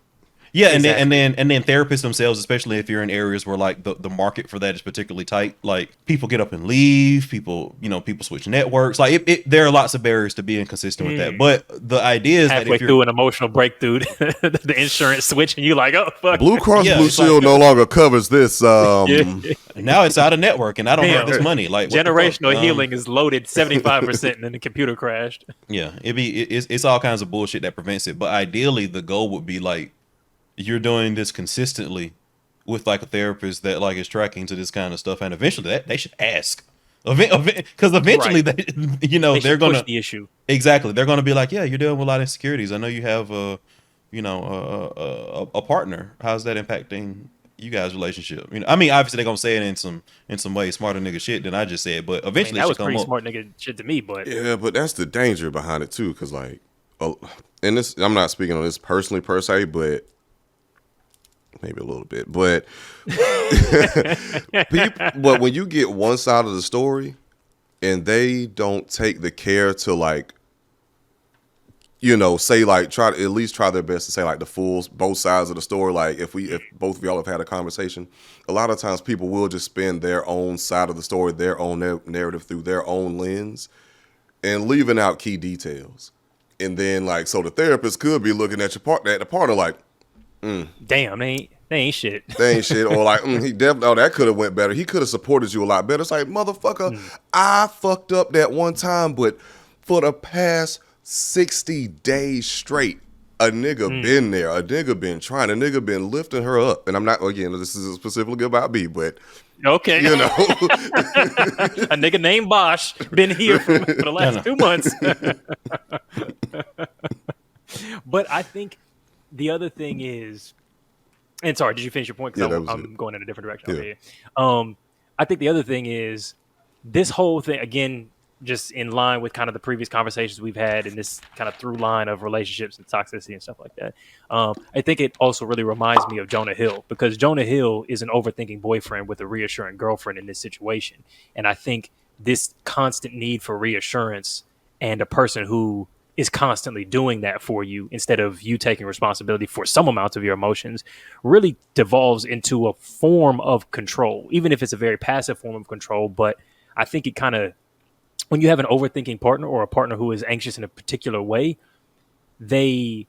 Yeah, exactly. and then therapists themselves, especially if you're in areas where like the market for that is particularly tight, like people get up and leave, people switch networks. Like there are lots of barriers to being consistent with that. But the idea is halfway that if you're through an emotional breakthrough, the insurance switch, and you like, oh fuck, Blue Cross Blue Shield no longer covers this. Now it's out of network, and I don't have this money. Like, generational healing is loaded 75%, and then the computer crashed. Yeah, it's all kinds of bullshit that prevents it. But ideally, the goal would be like, you're doing this consistently with like a therapist that like is tracking to this kind of stuff, and eventually they should ask, because eventually they're going to push the issue. Exactly, they're going to be like, yeah, you're dealing with a lot of insecurities. I know you have a partner. How's that impacting you guys' relationship? I mean, obviously they're gonna say it in some way smarter nigga shit than I just said, but eventually that was pretty smart nigga shit to me. But yeah, but that's the danger behind it too, because like, and this, I'm not speaking on this personally per se, but maybe a little bit, but but when you get one side of the story and they don't take the care to like, say like try to at least try their best to say like both sides of the story. Like if both of y'all have had a conversation, a lot of times people will just spin their own side of the story, their own narrative through their own lens, and leaving out key details. And then like, so the therapist could be looking at the partner like, damn, they ain't shit. They ain't shit. Or like, he definitely, that could have went better. He could have supported you a lot better. It's like, motherfucker, I fucked up that one time, but for the past 60 days straight, a nigga been there. A nigga been trying. A nigga been lifting her up. And I'm not, again, this is specifically about me, but okay. A nigga named Bosch been here for the last 2 months. But I think the other thing is, and sorry, did you finish your point? Because I'm going in a different direction. Yeah. Okay. I think the other thing is this whole thing, again, just in line with kind of the previous conversations we've had in this kind of through line of relationships and toxicity and stuff like that. I think it also really reminds me of Jonah Hill, because Jonah Hill is an overthinking boyfriend with a reassuring girlfriend in this situation. And I think this constant need for reassurance and a person who is constantly doing that for you instead of you taking responsibility for some amount of your emotions really devolves into a form of control, even if it's a very passive form of control. But I think it kind of, when you have an overthinking partner or a partner who is anxious in a particular way, they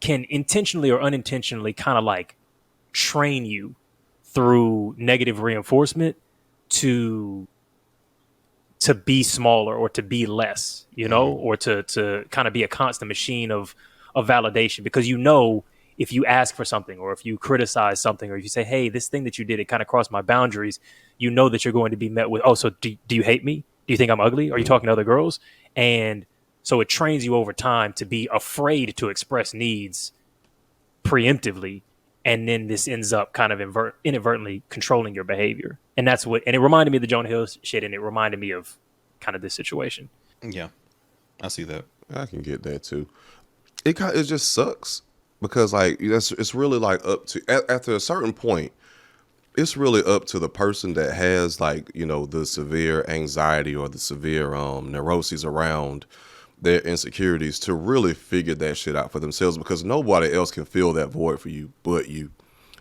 can intentionally or unintentionally kind of like train you through negative reinforcement to be smaller or to be less, or to kind of be a constant machine of validation. Because if you ask for something, or if you criticize something, or if you say, hey, this thing that you did, it kind of crossed my boundaries, that you're going to be met with, oh, so do you hate me? Do you think I'm ugly? Are you talking to other girls? And so it trains you over time to be afraid to express needs preemptively. And then this ends up kind of inadvertently controlling your behavior. And it reminded me of the Jonah Hill shit, and it reminded me of kind of this situation. Yeah, I see that. I can get that too. It just sucks because like it's really like up to after a certain point, it's really up to the person that has like, you know, the severe anxiety or the severe neuroses around their insecurities to really figure that shit out for themselves, because nobody else can fill that void for you but you.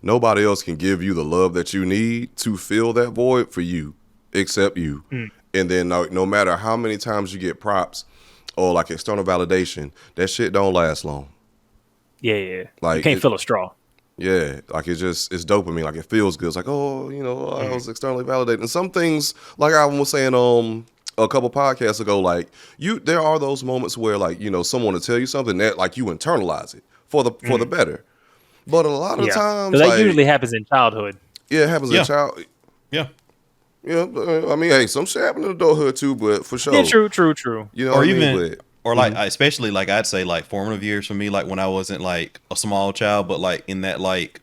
Nobody else can give you the love that you need to fill that void for you except you. And then no matter how many times you get props or like external validation, that shit don't last long. Yeah. Like you can't fill a straw. Yeah, like it's dopamine. Like it feels good. It's like, oh, you know, I was externally validated. And some things, like I was saying a couple podcasts ago, like there are those moments where like, you know, someone will tell you something that like you internalize it for the better. But a lot of times, that like, usually happens in childhood. Yeah, it happens in child. Yeah. Yeah, I mean, hey, some shit happen in adulthood too, but for sure. Yeah, true. You know, or what even, I mean? or like, especially like I'd say like formative years for me, like when I wasn't like a small child, but like in that like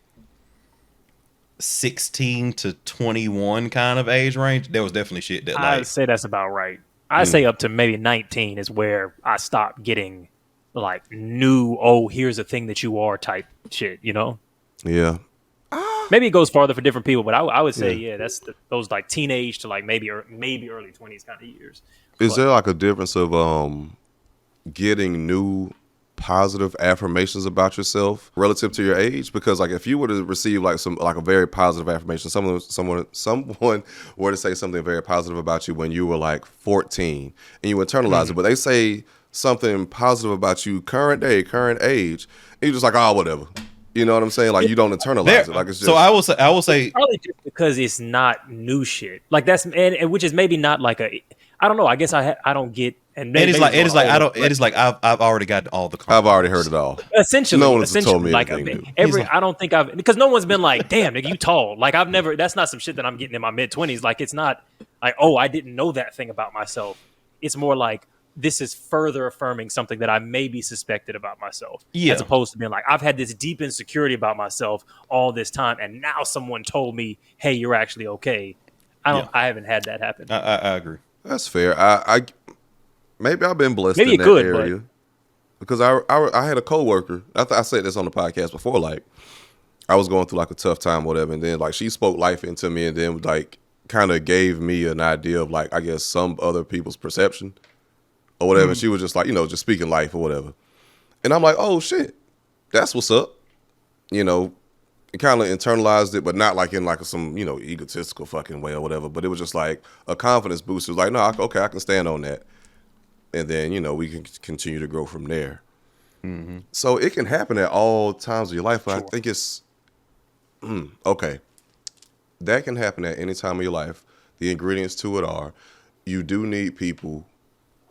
16 to 21 kind of age range, there was definitely shit that like I'd say that's about right. I'd say up to maybe 19 is where I stopped getting like new, oh, here's a thing that you are type shit, you know? Yeah. Maybe it goes farther for different people, but I would say, that's those like teenage to like maybe early 20s kind of years. Is there like a difference of getting new positive affirmations about yourself relative to your age? Because like if you were to receive like a very positive affirmation, someone were to say something very positive about you when you were like 14 and you internalize it, but they say something positive about you current day, current age, and you're just like, oh, whatever. You know what I'm saying? Like you don't internalize it. Like it's just. So I will say probably just because it's not new shit. Like that's and which is maybe not like a. I don't know. I guess I don't get. And it is like I've already got all the. Concepts. I've already heard it all. Essentially, no one's told me like anything new. I don't think I've because no one's been like, damn, nigga, you tall. Like I've never. That's not some shit that I'm getting in my mid-20s. Like it's not like, oh, I didn't know that thing about myself. It's more like this is further affirming something that I maybe suspected about myself. Yeah. As opposed to being like, I've had this deep insecurity about myself all this time, and now someone told me, hey, you're actually okay. I haven't had that happen. I agree. That's fair. I maybe I've been blessed Maybe in that good, area. Because I had a coworker. I said this on the podcast before, like I was going through like a tough time, whatever, and then like she spoke life into me and then like kind of gave me an idea of like, I guess, some other people's perception or whatever. She was just like, you know, just speaking life or whatever. And I'm like, oh shit, that's what's up. You know, it kind of internalized it, but not like in like some, you know, egotistical fucking way or whatever. But it was just like a confidence boost. It was like, no, okay, I can stand on that. And then, you know, we can continue to grow from there. Mm-hmm. So it can happen at all times of your life. But I think it's, okay. That can happen at any time of your life. The ingredients to it are, you do need people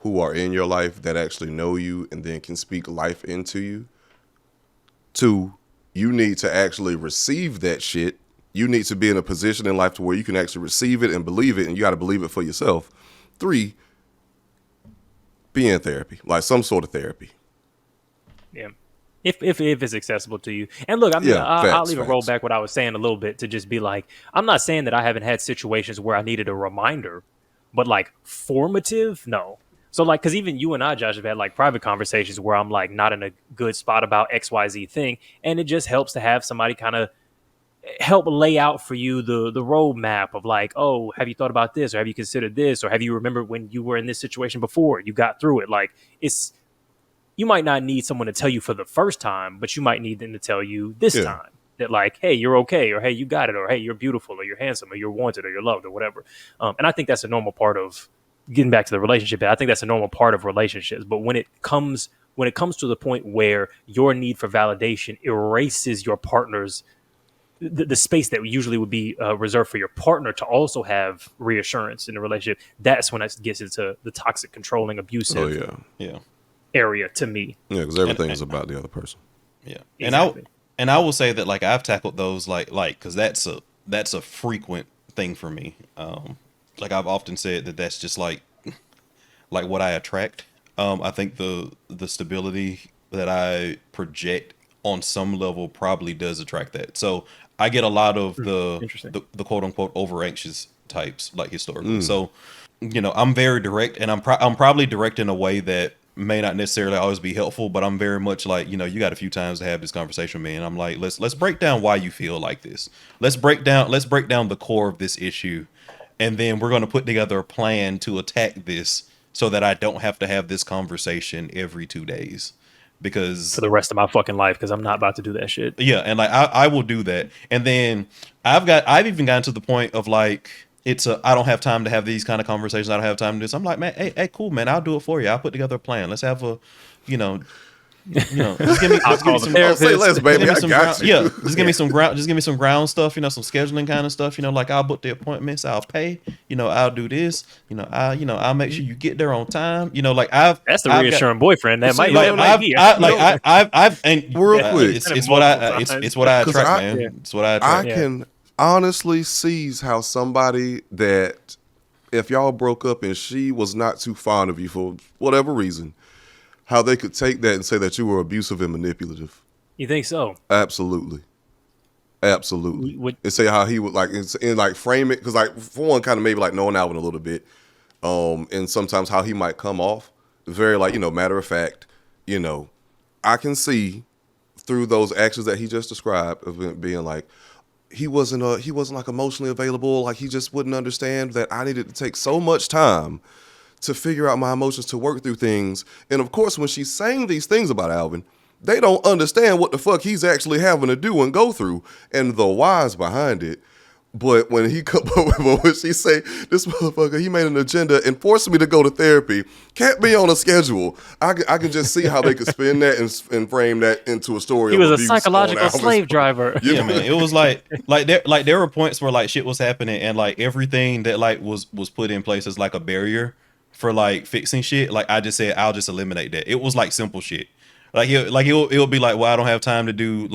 who are in your life that actually know you and then can speak life into you. 2, you need to actually receive that shit. You need to be in a position in life to where you can actually receive it and believe it, and you got to believe it for yourself. 3, be in therapy, like some sort of therapy. Yeah. If it's accessible to you. And look, I mean, I'll even roll back what I was saying a little bit to just be like, I'm not saying that I haven't had situations where I needed a reminder, but like formative, no. So like, because even you and I, Josh, have had like private conversations where I'm like not in a good spot about XYZ thing. And it just helps to have somebody kind of help lay out for you the roadmap of like, oh, have you thought about this? Or have you considered this? Or have you remembered when you were in this situation before? You got through it. Like you might not need someone to tell you for the first time, but you might need them to tell you this time that like, hey, you're okay, or hey, you got it, or hey, you're beautiful, or you're handsome, or you're wanted, or you're loved, or whatever. And I think that's a normal part of getting back to the relationship. I think that's a normal part of relationships. But when it comes to the point where your need for validation erases your partner's the space that usually would be reserved for your partner to also have reassurance in the relationship, that's when it gets into the toxic, controlling, abusive area to me. Yeah, because everything is about the other person. Yeah, exactly. and I will say that like I've tackled those like because that's a frequent thing for me. Like I've often said that's just like what I attract. I think the stability that I project on some level probably does attract that. So I get a lot of the quote unquote over anxious types like historically. So I'm very direct, and I'm probably direct in a way that may not necessarily always be helpful, but I'm very much like, you got a few times to have this conversation with me, and I'm like, let's break down why you feel like this. Let's break down the core of this issue, and then we're going to put together a plan to attack this so that I don't have to have this conversation every 2 days. Because for the rest of my fucking life, because I'm not about to do that shit. Yeah, and like I will do that. And then I've even gotten to the point of like, I don't have time to have these kind of conversations. I don't have time to do this. I'm like, man, hey, cool, man, I'll do it for you. I'll put together a plan. Let's have a, just give me, I'll call the therapist. Say less, baby. I got you. Yeah, just give me some ground stuff. Some scheduling kind of stuff. Like I'll book the appointments. I'll pay. I'll do this. I'll make sure you get there on time. That's the reassuring boyfriend. That might I've and real quick. It's what I attract, man. It's what I attract. I can honestly sees how somebody that, if y'all broke up and she was not too fond of you for whatever reason, how they could take that and say that you were abusive and manipulative. You think so? Absolutely. And say how he would frame it, because for one, kind of maybe knowing Alvin a little bit, and sometimes how he might come off very matter of fact. I can see through those actions that he just described of being like, he wasn't emotionally available. Like he just wouldn't understand that I needed to take so much time to figure out my emotions, to work through things. And of course, when she's saying these things about Alvin, they don't understand what the fuck he's actually having to do and go through and the whys behind it. But when when she say, this motherfucker, he made an agenda and forced me to go to therapy, kept me on a schedule, I can just see how they could spin that and frame that into a story. He was a psychological slave driver. Yeah, man. It was there were points where shit was happening and everything that was put in place as a barrier for fixing shit. I just said, I'll just eliminate that. It was simple shit. It'll be well, I don't have time to do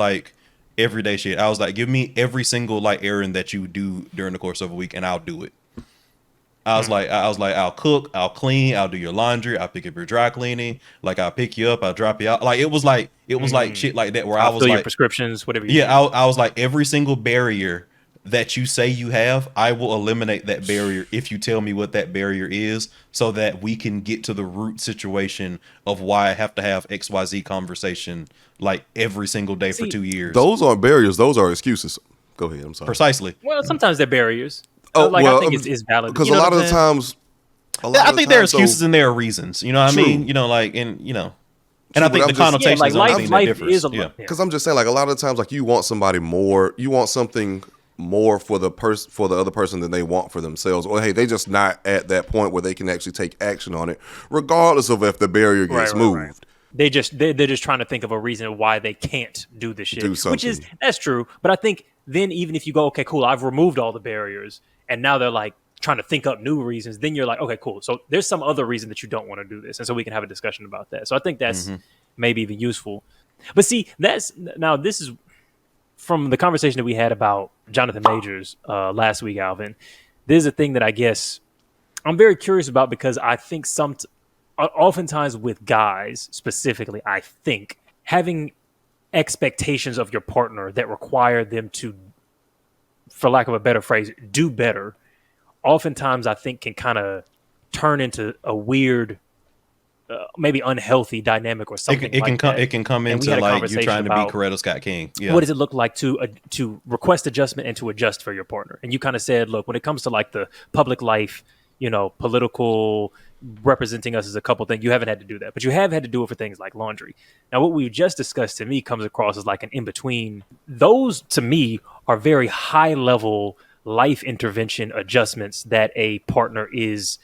everyday shit. I was like, give me every single errand that you do during the course of a week and I'll do it. I was like, I'll cook, I'll clean, I'll do your laundry, I'll pick up your dry cleaning, I'll pick you up, I'll drop you out. It was shit like that where I'll I was fill your prescriptions, whatever you do. I was like, every single barrier that you say you have, I will eliminate that barrier if you tell me what that barrier is, so that we can get to the root situation of why I have to have XYZ conversation every single day for 2 years. Those aren't barriers, those are excuses. Go ahead, I'm sorry. Precisely. Well, sometimes they're barriers. I think it's valid. Because a lot of the times, I think there are excuses and there are reasons. You know what I mean? And I think the connotations life is because I'm just saying, a lot of the times, you want somebody more, you want something more for the other person than they want for themselves, or hey, they just not at that point where they can actually take action on it, regardless of if the barrier gets moved. Right. They're just trying to think of a reason why they can't do this shit, that's true. But I think then even if you go, okay, cool, I've removed all the barriers, and now they're trying to think up new reasons, then you're okay, cool. So there's some other reason that you don't want to do this, and so we can have a discussion about that. So I think that's maybe even useful. But see, this is from the conversation that we had about Jonathan Majors last week, Alvin. This is a thing that I guess I'm very curious about, because I think oftentimes with guys specifically, I think having expectations of your partner that require them to, for lack of a better phrase, do better, oftentimes I think can kind of turn into a weird, maybe unhealthy dynamic or something. It can come into you trying to be Coretta Scott King. Yeah. What does it look like to request adjustment and to adjust for your partner? And you kind of said, look, when it comes to the public life, political, representing us as a couple thing, you haven't had to do that, but you have had to do it for things like laundry. Now, what we just discussed to me comes across as an in-between. Those to me are very high level life intervention adjustments that a partner is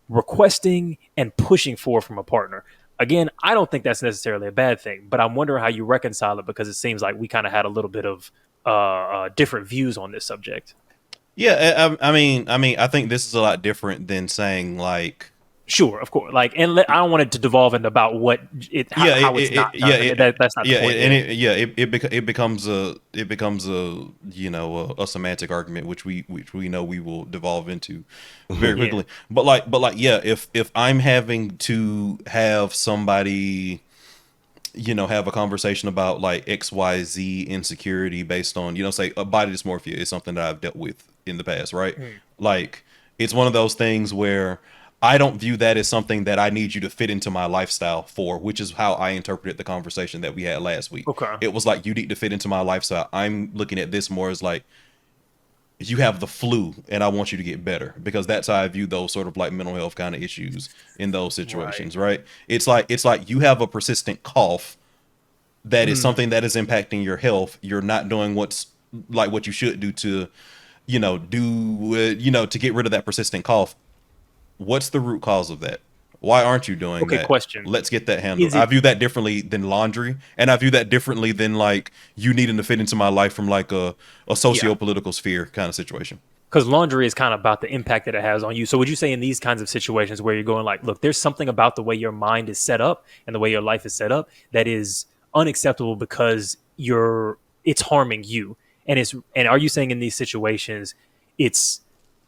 requesting and pushing for from a partner. Again, I don't think that's necessarily a bad thing, but I'm wondering how you reconcile it, because it seems like we kind of had a little bit of different views on this subject. Yeah, I mean, I think this is a lot different than saying Sure, of course. And I don't want it to devolve into about how it's not done. That's not the point. It becomes a a semantic argument, which we know we will devolve into very quickly. But if I'm having to have somebody, have a conversation about XYZ insecurity based on, say body dysmorphia is something that I've dealt with in the past, right? It's one of those things where I don't view that as something that I need you to fit into my lifestyle for, which is how I interpreted the conversation that we had last week. Okay. It was like, you need to fit into my lifestyle. I'm looking at this more as like, you have the flu and I want you to get better, because that's how I view those sort of like mental health kind of issues in those situations, right? It's like you have a persistent cough that is something that is impacting your health. You're not doing what you should do to, to get rid of that persistent cough. What's the root cause of that? Why aren't you doing that? Okay, question. Let's get that handled. I view that differently than laundry, and I view that differently than like you needing to fit into my life from like a socio-political sphere kind of situation. Because laundry is kind of about the impact that it has on you. So would you say in these kinds of situations where you're going like, look, there's something about the way your mind is set up and the way your life is set up that is unacceptable because it's harming you. And are you saying in these situations it's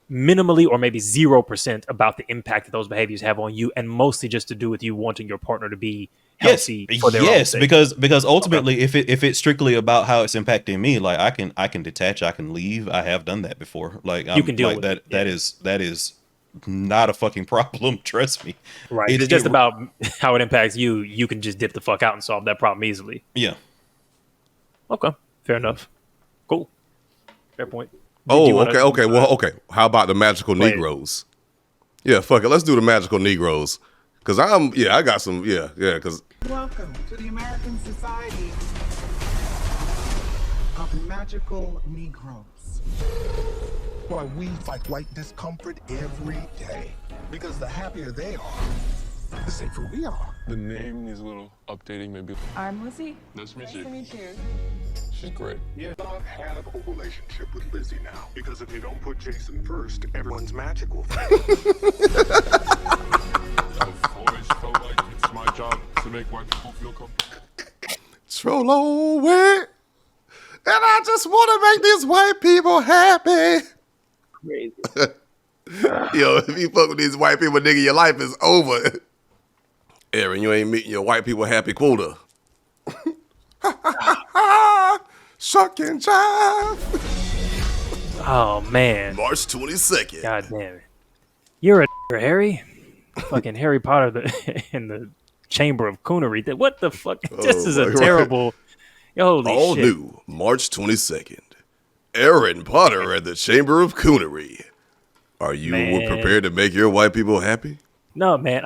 minimally or maybe 0% about the impact that those behaviors have on you, and mostly just to do with you wanting your partner to be healthy for their own sake? because ultimately, if it's strictly about how it's impacting me, like I can detach, I can leave. I have done that before. Like you can deal with that. That is not a fucking problem. Trust me. Right. It's just about how it impacts you. You can just dip the fuck out and solve that problem easily. Yeah. Okay. Fair enough. Cool. Fair point. Okay. How about the magical Negroes? Yeah, fuck it. Let's do the magical Negroes. Cause I got some, cause. Welcome to the American Society of Magical Negroes. Why we fight white discomfort every day. Because the happier they are, the safer we are. The name needs a little updating, maybe. I'm Lizzie. Nice to meet you. Nice to meet you. She's great. Yeah, I've had a whole relationship with Lizzie now. Because if you don't put Jason first, everyone's magic will fail. I've always felt like it's my job to make white people feel comfortable. Troll away. And I just want to make these white people happy. Crazy. Yo, if you fuck with these white people, nigga, your life is over. Aaron, you ain't meeting your white people happy quota. Shuck and jive. Oh, man. March 22nd. God damn it. You're a Harry. Fucking Harry Potter in the Chamber of Coonery. What the fuck? This is a terrible... Holy All shit. new, March 22nd. Aaron Potter at the Chamber of Coonery. Are you prepared to make your white people happy? No, man.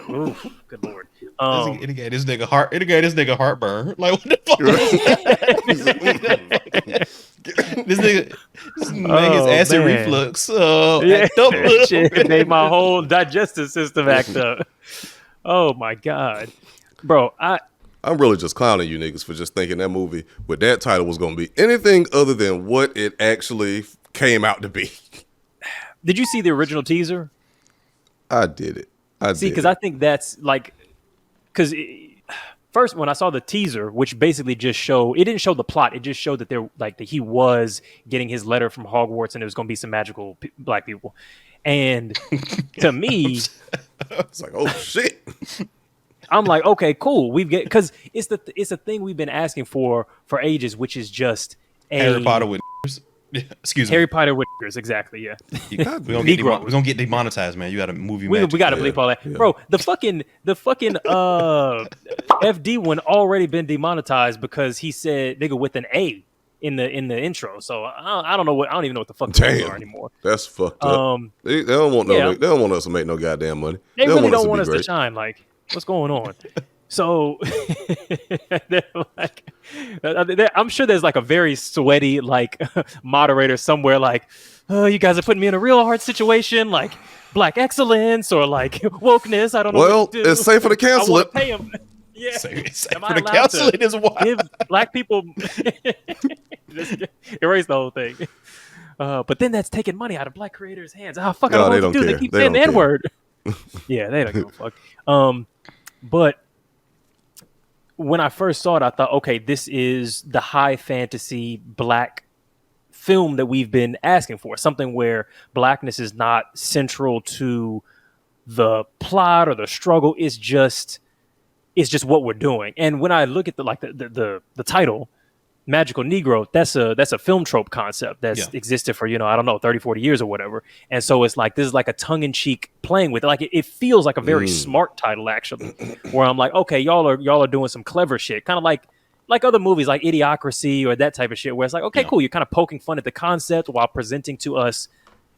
Oof, good lord. It gave this nigga heartburn. Like, what the fuck? This nigga made his acid reflux. Act up. Shit made my whole digestive system act up. Oh my god, bro. I'm really just clowning you niggas for just thinking that movie with that title was going to be anything other than what it actually came out to be. Did you see the original teaser? I did it. Because I think that's like, because first when I saw the teaser, which basically just showed, it didn't show the plot. It just showed that that he was getting his letter from Hogwarts, and there was going to be some magical black people. And to me, it's like, oh shit. I'm like, okay, cool. Because it's a thing we've been asking for ages, which is just Harry Potter with excuse me. Harry Potter with exactly, yeah. We're gonna get demonetized, man. You got a movie. We got to bleep all that, bro. The fucking FD one already been demonetized because he said nigga with an A in the intro. So I don't even know what the fuck they are anymore. That's fucked up. They don't want they don't want us to make no goddamn money. They really don't want us to shine. Like, what's going on? So like, I'm sure there's like a very sweaty like moderator somewhere like, oh, you guys are putting me in a real hard situation, like black excellence or like wokeness. I don't know. Well, it's safer to cancel it. Pay them. Yeah. Safer to cancel it is wild. Give black people just erase the whole thing. But then that's taking money out of black creators' hands. Oh fuck! I don't know what to do. They keep saying the N-word. Yeah, they don't give a fuck. But when I first saw it, I thought, okay, this is the high fantasy black film that we've been asking for. Something where blackness is not central to the plot or the struggle. It's just what we're doing. And when I look at the title, magical Negro, that's a film trope concept that's existed for, 30, 40 years or whatever. And so it's like, this is like a tongue-in-cheek playing with it. Like it feels like a very smart title, actually, where I'm like, okay, y'all are doing some clever shit. Kind of like other movies like Idiocracy or that type of shit, where it's like, okay, cool, you're kind of poking fun at the concept while presenting to us.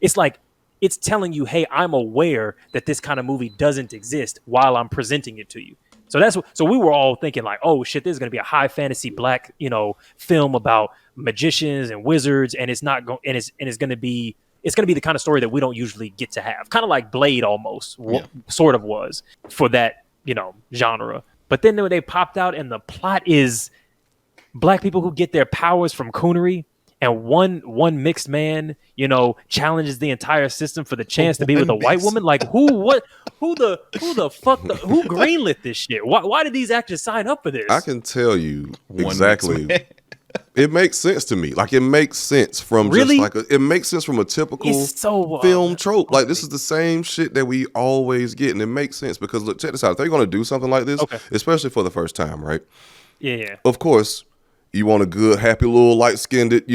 It's like, it's telling you, hey, I'm aware that this kind of movie doesn't exist while I'm presenting it to you. So we were all thinking like, oh shit, this is gonna be a high fantasy black, film about magicians and wizards, and it's gonna be the kind of story that we don't usually get to have. Kind of like Blade almost, sort of was for that, genre. But then they popped out, and the plot is black people who get their powers from coonery. And one mixed man, challenges the entire system for the chance to be with a white woman. Like who the fuck who greenlit this shit? Why did these actors sign up for this? I can tell you exactly. It makes sense to me. Like it makes sense from it makes sense from a typical film trope. Like this is the same shit that we always get, and it makes sense because look, check this out. If they're gonna do something like this, especially for the first time, right? Yeah. Of course. You want a good, happy little light-skinned, he got,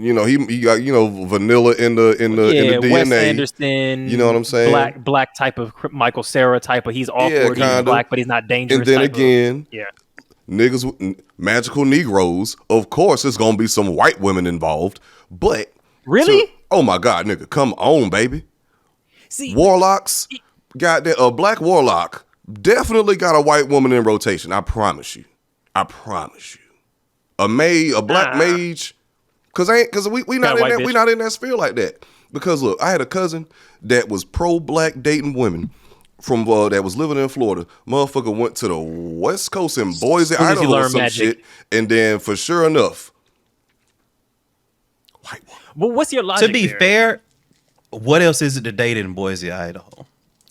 vanilla in the DNA. Wes Anderson, you know what I'm saying? Black type of Michael Cera type of, he's awkward, he's black, but he's not dangerous. And then again, niggas, magical Negroes, of course, there's gonna be some white women involved, but really? Oh my God, nigga, come on, baby. See, warlocks, got that a black warlock definitely got a white woman in rotation. I promise you. A black mage, cause we not in that sphere like that. Because look, I had a cousin that was pro-black dating women from that was living in Florida. Motherfucker went to the West Coast in Boise, Idaho, or some magic shit, and then for sure enough, white woman. Well, what's your logic? To be fair, what else is it to date in Boise, Idaho?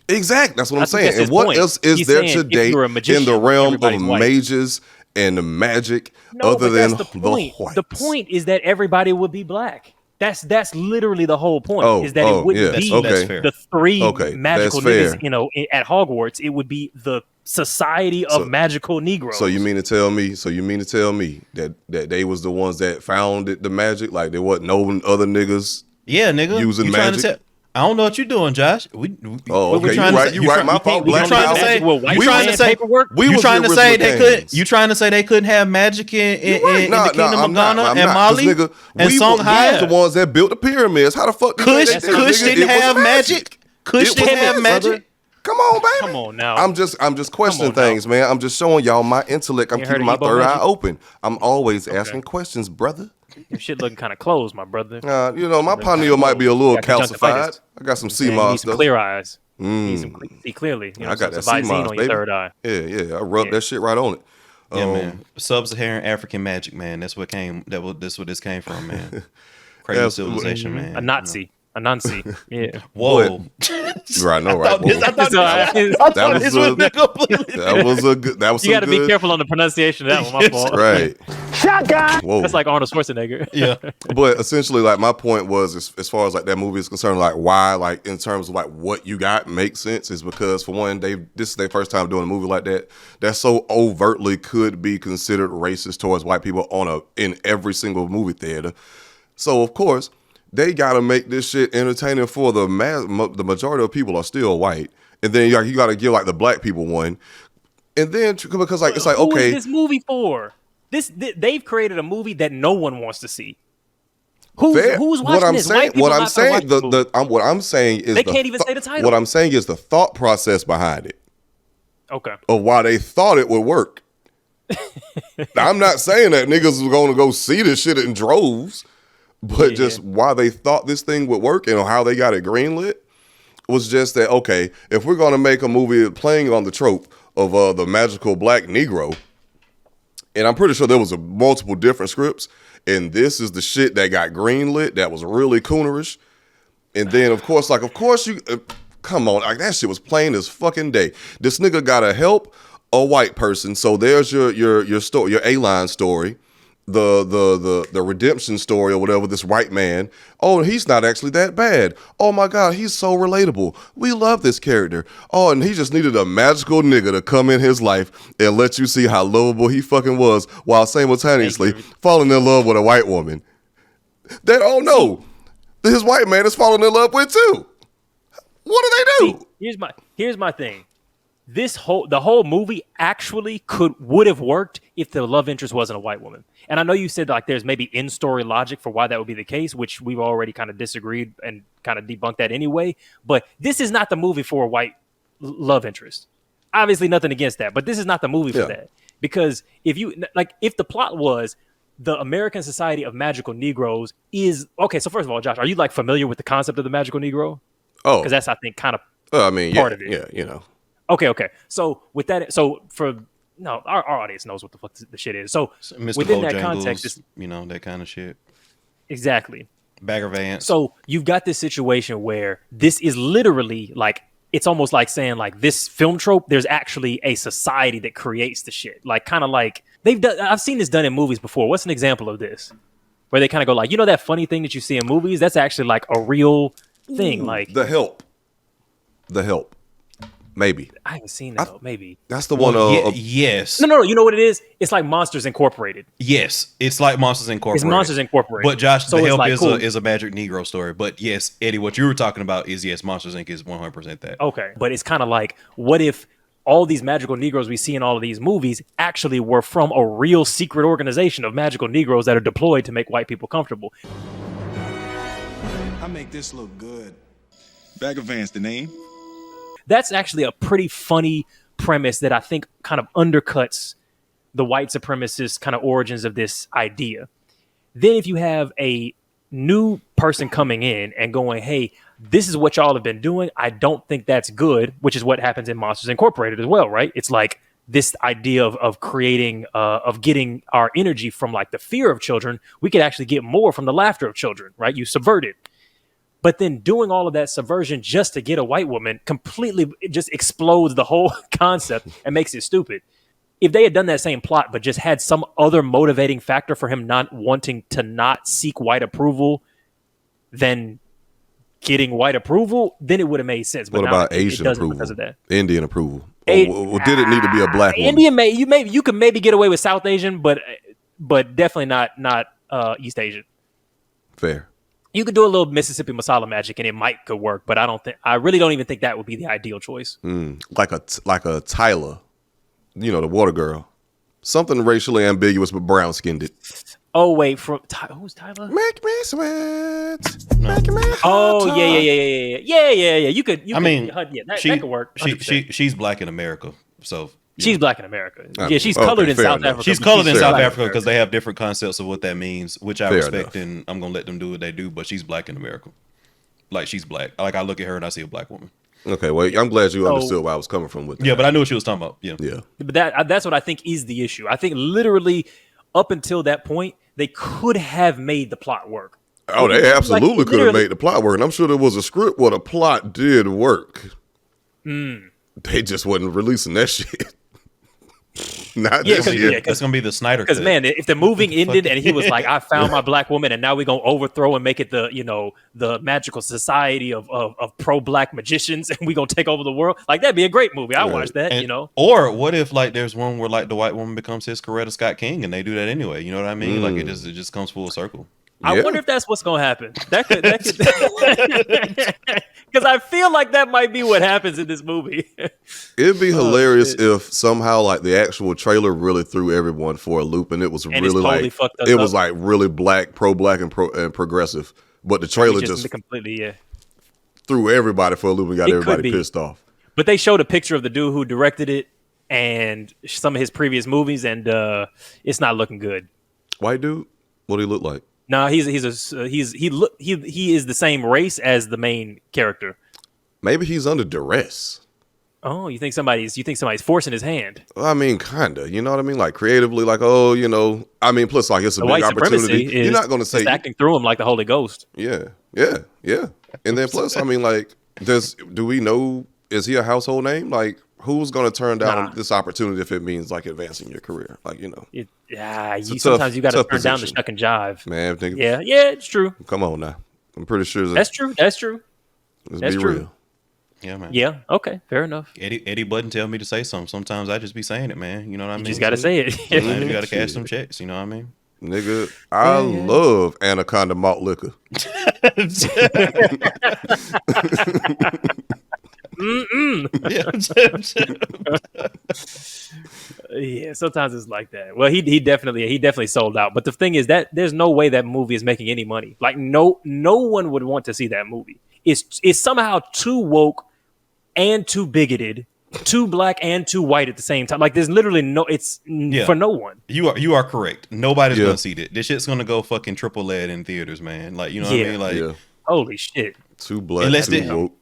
Exactly, that's what I'm saying. And what else is there to date in the realm of mages and the magic other than the whites? The point is that everybody would be black. That's literally the whole point. Is that it wouldn't be the three magical niggas, at Hogwarts. It would be the society of magical Negroes. So you mean to tell me that they was the ones that found the magic? Like there wasn't no other niggas? Yeah, nigga. Using magic. I don't know what you're doing, Josh. Okay, you right. My fault. You trying to say they couldn't have magic in the Kingdom of Ghana and Mali and Songhai? The ones that built the pyramids. How the fuck? Kush didn't have magic. Kush didn't have magic. Come on, baby. Come on now. I'm just questioning things, man. I'm just showing y'all my intellect. I'm keeping my third eye open. I'm always asking questions, brother. Your shit looking kind of closed, my brother. My pineal might be a little calcified. I got some CMOS stuff. Clear eyes. See clearly. I got that CMOS on your third eye. Yeah. I rubbed that shit right on it. Yeah, man. Sub-Saharan African magic, man. That's what this came from, man. Crazy civilization, man. A Nazi. Yeah. Whoa. Right, no, right. That was a good. You got to be careful on the pronunciation of that one. My fault. Right. Shotgun. Whoa. That's like Arnold Schwarzenegger. Yeah. But essentially, like my point was, as far as like that movie is concerned, like why, like in terms of like what you got makes sense is because for one, this is their first time doing a movie like that so overtly could be considered racist towards white people in every single movie theater. So of course, they got to make this shit entertaining for the majority of people are still white. And then you got to give like the black people one. And then because like it's like, who okay, is this movie for? They've created a movie that no one wants to see. Who's watching this? What I'm saying is they can't even say the title. What I'm saying is the thought process behind it. Okay. Of why they thought it would work. I'm not saying that niggas was going to go see this shit in droves. But just why they thought this thing would work and how they got it greenlit was just that, okay, if we're going to make a movie playing on the trope of the magical black Negro, and I'm pretty sure there was multiple different scripts, and this is the shit that got greenlit that was really coonerish. And then, of course, you, come on, like that shit was plain as fucking day. This nigga got to help a white person, so there's your story, your A-line story. the redemption story or whatever, this white man, oh, he's not actually that bad. Oh my God, he's so relatable. We love this character. Oh, and he just needed a magical nigga to come in his life and let you see how lovable he fucking was while simultaneously falling in love with a white woman. That, oh no, his white man is falling in love with too. What do they do? See, here's my thing. The whole movie actually would have worked if the love interest wasn't a white woman. And I know you said like there's maybe in-story logic for why that would be the case, which we've already kind of disagreed and kind of debunked that anyway. But this is not the movie for a white love interest. Obviously nothing against that, but this is not the movie for that. Because if the plot was the American Society of Magical Negroes is okay. So first of all, Josh, are you like familiar with the concept of the Magical Negro? Oh, because that's, I think, kind of part of it. Yeah, you know. Okay. So with that, our audience knows what the fuck the shit is. So Mr. within Bojangles, that context, that kind of shit. Exactly. Bagger Vance. So you've got this situation where this is literally like, it's almost like saying like this film trope, there's actually a society that creates the shit. Like kind of like I've seen this done in movies before. What's an example of this? Where they kind of go like, that funny thing that you see in movies, that's actually like a real thing. Like The Help. Maybe. I haven't seen that. Maybe. That's the one. Yes. No. You know what it is? It's like Monsters Incorporated. Yes. It's like Monsters Incorporated. It's Monsters Incorporated. But Josh, so The Help like, is a Magic Negro story. But yes, Eddie, what you were talking about is Monsters Inc. is 100% that. Okay. But it's kind of like, what if all these magical Negroes we see in all of these movies actually were from a real secret organization of magical Negroes that are deployed to make white people comfortable? I make this look good. Bagger Vance, the name? That's actually a pretty funny premise that I think kind of undercuts the white supremacist kind of origins of this idea. Then if you have a new person coming in and going, hey, this is what y'all have been doing, I don't think that's good, which is what happens in Monsters Incorporated as well, right? It's like this idea of creating, of getting our energy from like the fear of children. We could actually get more from the laughter of children, right? You subvert it. But then doing all of that subversion just to get a white woman completely just explodes the whole concept and makes it stupid. If they had done that same plot, but just had some other motivating factor for him not wanting to not seek white approval than getting white approval, then it would have made sense. But what about Asian approval? Because of that. Indian approval. Or did it need to be a black woman? Indian, you could maybe get away with South Asian, but definitely not East Asian. Fair. You could do a little Mississippi masala magic and it could work, but I really don't even think that would be the ideal choice. Like a Tyler, the water girl. Something racially ambiguous but brown skinned. Oh wait, who's Tyler? Make me sweat. Make me hot. Oh yeah. You could. That could work. She's black in America, so. She's black in America. Yeah, she's colored in South Africa. She's colored in South Africa because they have different concepts of what that means, which I respect, and I'm gonna let them do what they do. But she's black in America, like she's black. Like I look at her and I see a black woman. Okay, well, I'm glad you understood where I was coming from with that. Yeah, but I knew what she was talking about. Yeah. But that's what I think is the issue. I think literally up until that point, they could have made the plot work. Oh, they absolutely could have made the plot work, and I'm sure there was a script where the plot did work. They just wasn't releasing that shit. Not this year. That's gonna be the Snyder cut. Because man, if the movie ended and he was like, "I found my black woman, and now we're gonna overthrow and make it the magical society of pro-black magicians, and we're gonna take over the world," like that'd be a great movie. I watch that. Or what if like there's one where like the white woman becomes his Coretta Scott King, and they do that anyway? You know what I mean? Like it just comes full circle. I wonder if that's what's gonna happen. That could, because I feel like that might be what happens in this movie. It'd be hilarious if somehow like the actual trailer really threw everyone for a loop, and it was really totally like it was like really pro-black and progressive, but the trailer just completely threw everybody for a loop and got everybody pissed off. But they showed a picture of the dude who directed it and some of his previous movies, and it's not looking good. White dude? What do he look like? No, he is the same race as the main character. Maybe he's under duress. Oh, you think somebody's forcing his hand? I mean, kinda. You know what I mean? Like creatively, like I mean, plus like it's a big opportunity. You're not gonna say acting through him like the Holy Ghost. Yeah. And then plus, I mean, like, do we know? Is he a household name? Like who's going to turn down this opportunity if it means like advancing your career? Like, you know, sometimes you got to turn down the shuck and jive. Man, yeah, it's true. Come on now. I'm pretty sure that's true. That's true. Let's be real. Yeah, man. Yeah. Okay. Fair enough. Eddie Button tell me to say something. Sometimes I just be saying it, man. You know what I mean? You just got to say it. Sometimes you got to cash some checks. You know what I mean? Nigga, I love Anaconda malt liquor. Yeah, sometimes it's like that. Well, he definitely sold out. But the thing is that there's no way that movie is making any money. Like no one would want to see that movie. It's somehow too woke and too bigoted, too black and too white at the same time. Like there's literally for no one. You are correct. Nobody's gonna see it. This shit's gonna go fucking triple lead in theaters, man. Like, you know what I mean? Like, holy shit. Too black, too woke.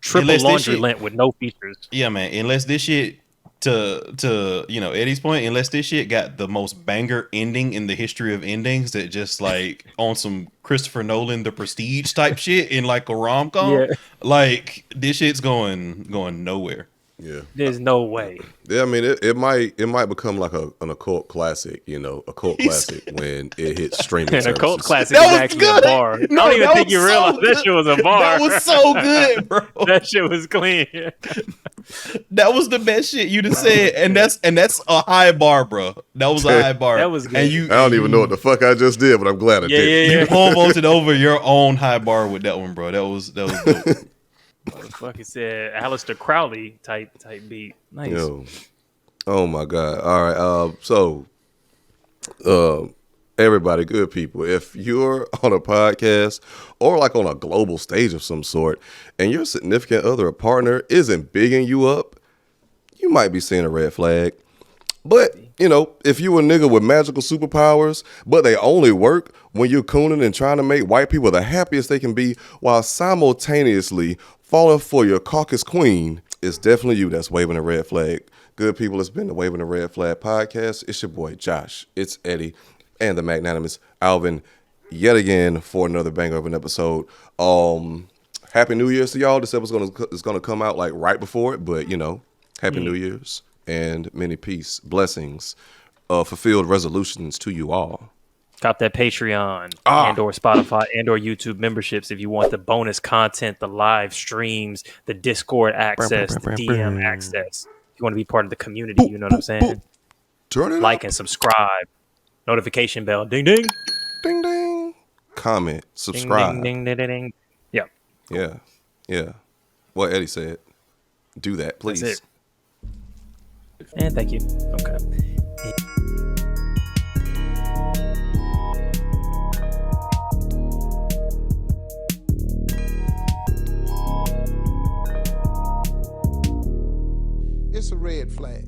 Triple laundry lint with no features. Yeah, man. Unless this shit, to Eddie's point, unless this shit got the most banger ending in the history of endings, that just like on some Christopher Nolan The Prestige type shit in like a rom-com, like this shit's going nowhere. Yeah, there's no way. Yeah, I mean it might become like an occult classic, a cult classic when it hits streaming services. A cult classic is actually a bar. I don't even think you realized that shit was a bar. That was so good, bro. That shit was clean. That was the best shit you just said, and that's a high bar, bro. That was a high bar. That was good. And I don't even know what the fuck I just did, but I'm glad I did. You pole vaulted over your own high bar with that one, bro. That was dope. Motherfucker said Aleister Crowley type beat. Nice. Yo. Oh my God. All right. So everybody, good people, if you're on a podcast or like on a global stage of some sort and your significant other or partner isn't bigging you up, you might be seeing a red flag. But, if you a nigga with magical superpowers, but they only work when you're cooning and trying to make white people the happiest they can be while simultaneously falling for your caucus queen, it's definitely you that's waving a red flag. Good people, it's been the Waving a Red Flag podcast. It's your boy Josh, it's Eddie, and the magnanimous Alvin yet again for another banger of an episode. Happy New Year's to y'all. This episode is gonna come out like right before it, but Happy New Year's and many peace, blessings, fulfilled resolutions to you all. Cop that Patreon and or Spotify and or YouTube memberships if you want the bonus content, the live streams, the Discord access, the DM access. If you want to be part of the community, you know what I'm saying? Turn it like and subscribe. Notification bell. Ding ding. Ding ding. Comment. Subscribe. Ding ding ding ding. Yep. Yeah. Yeah. What Eddie said. Do that, please. That's it. And thank you. Okay. It's a red flag.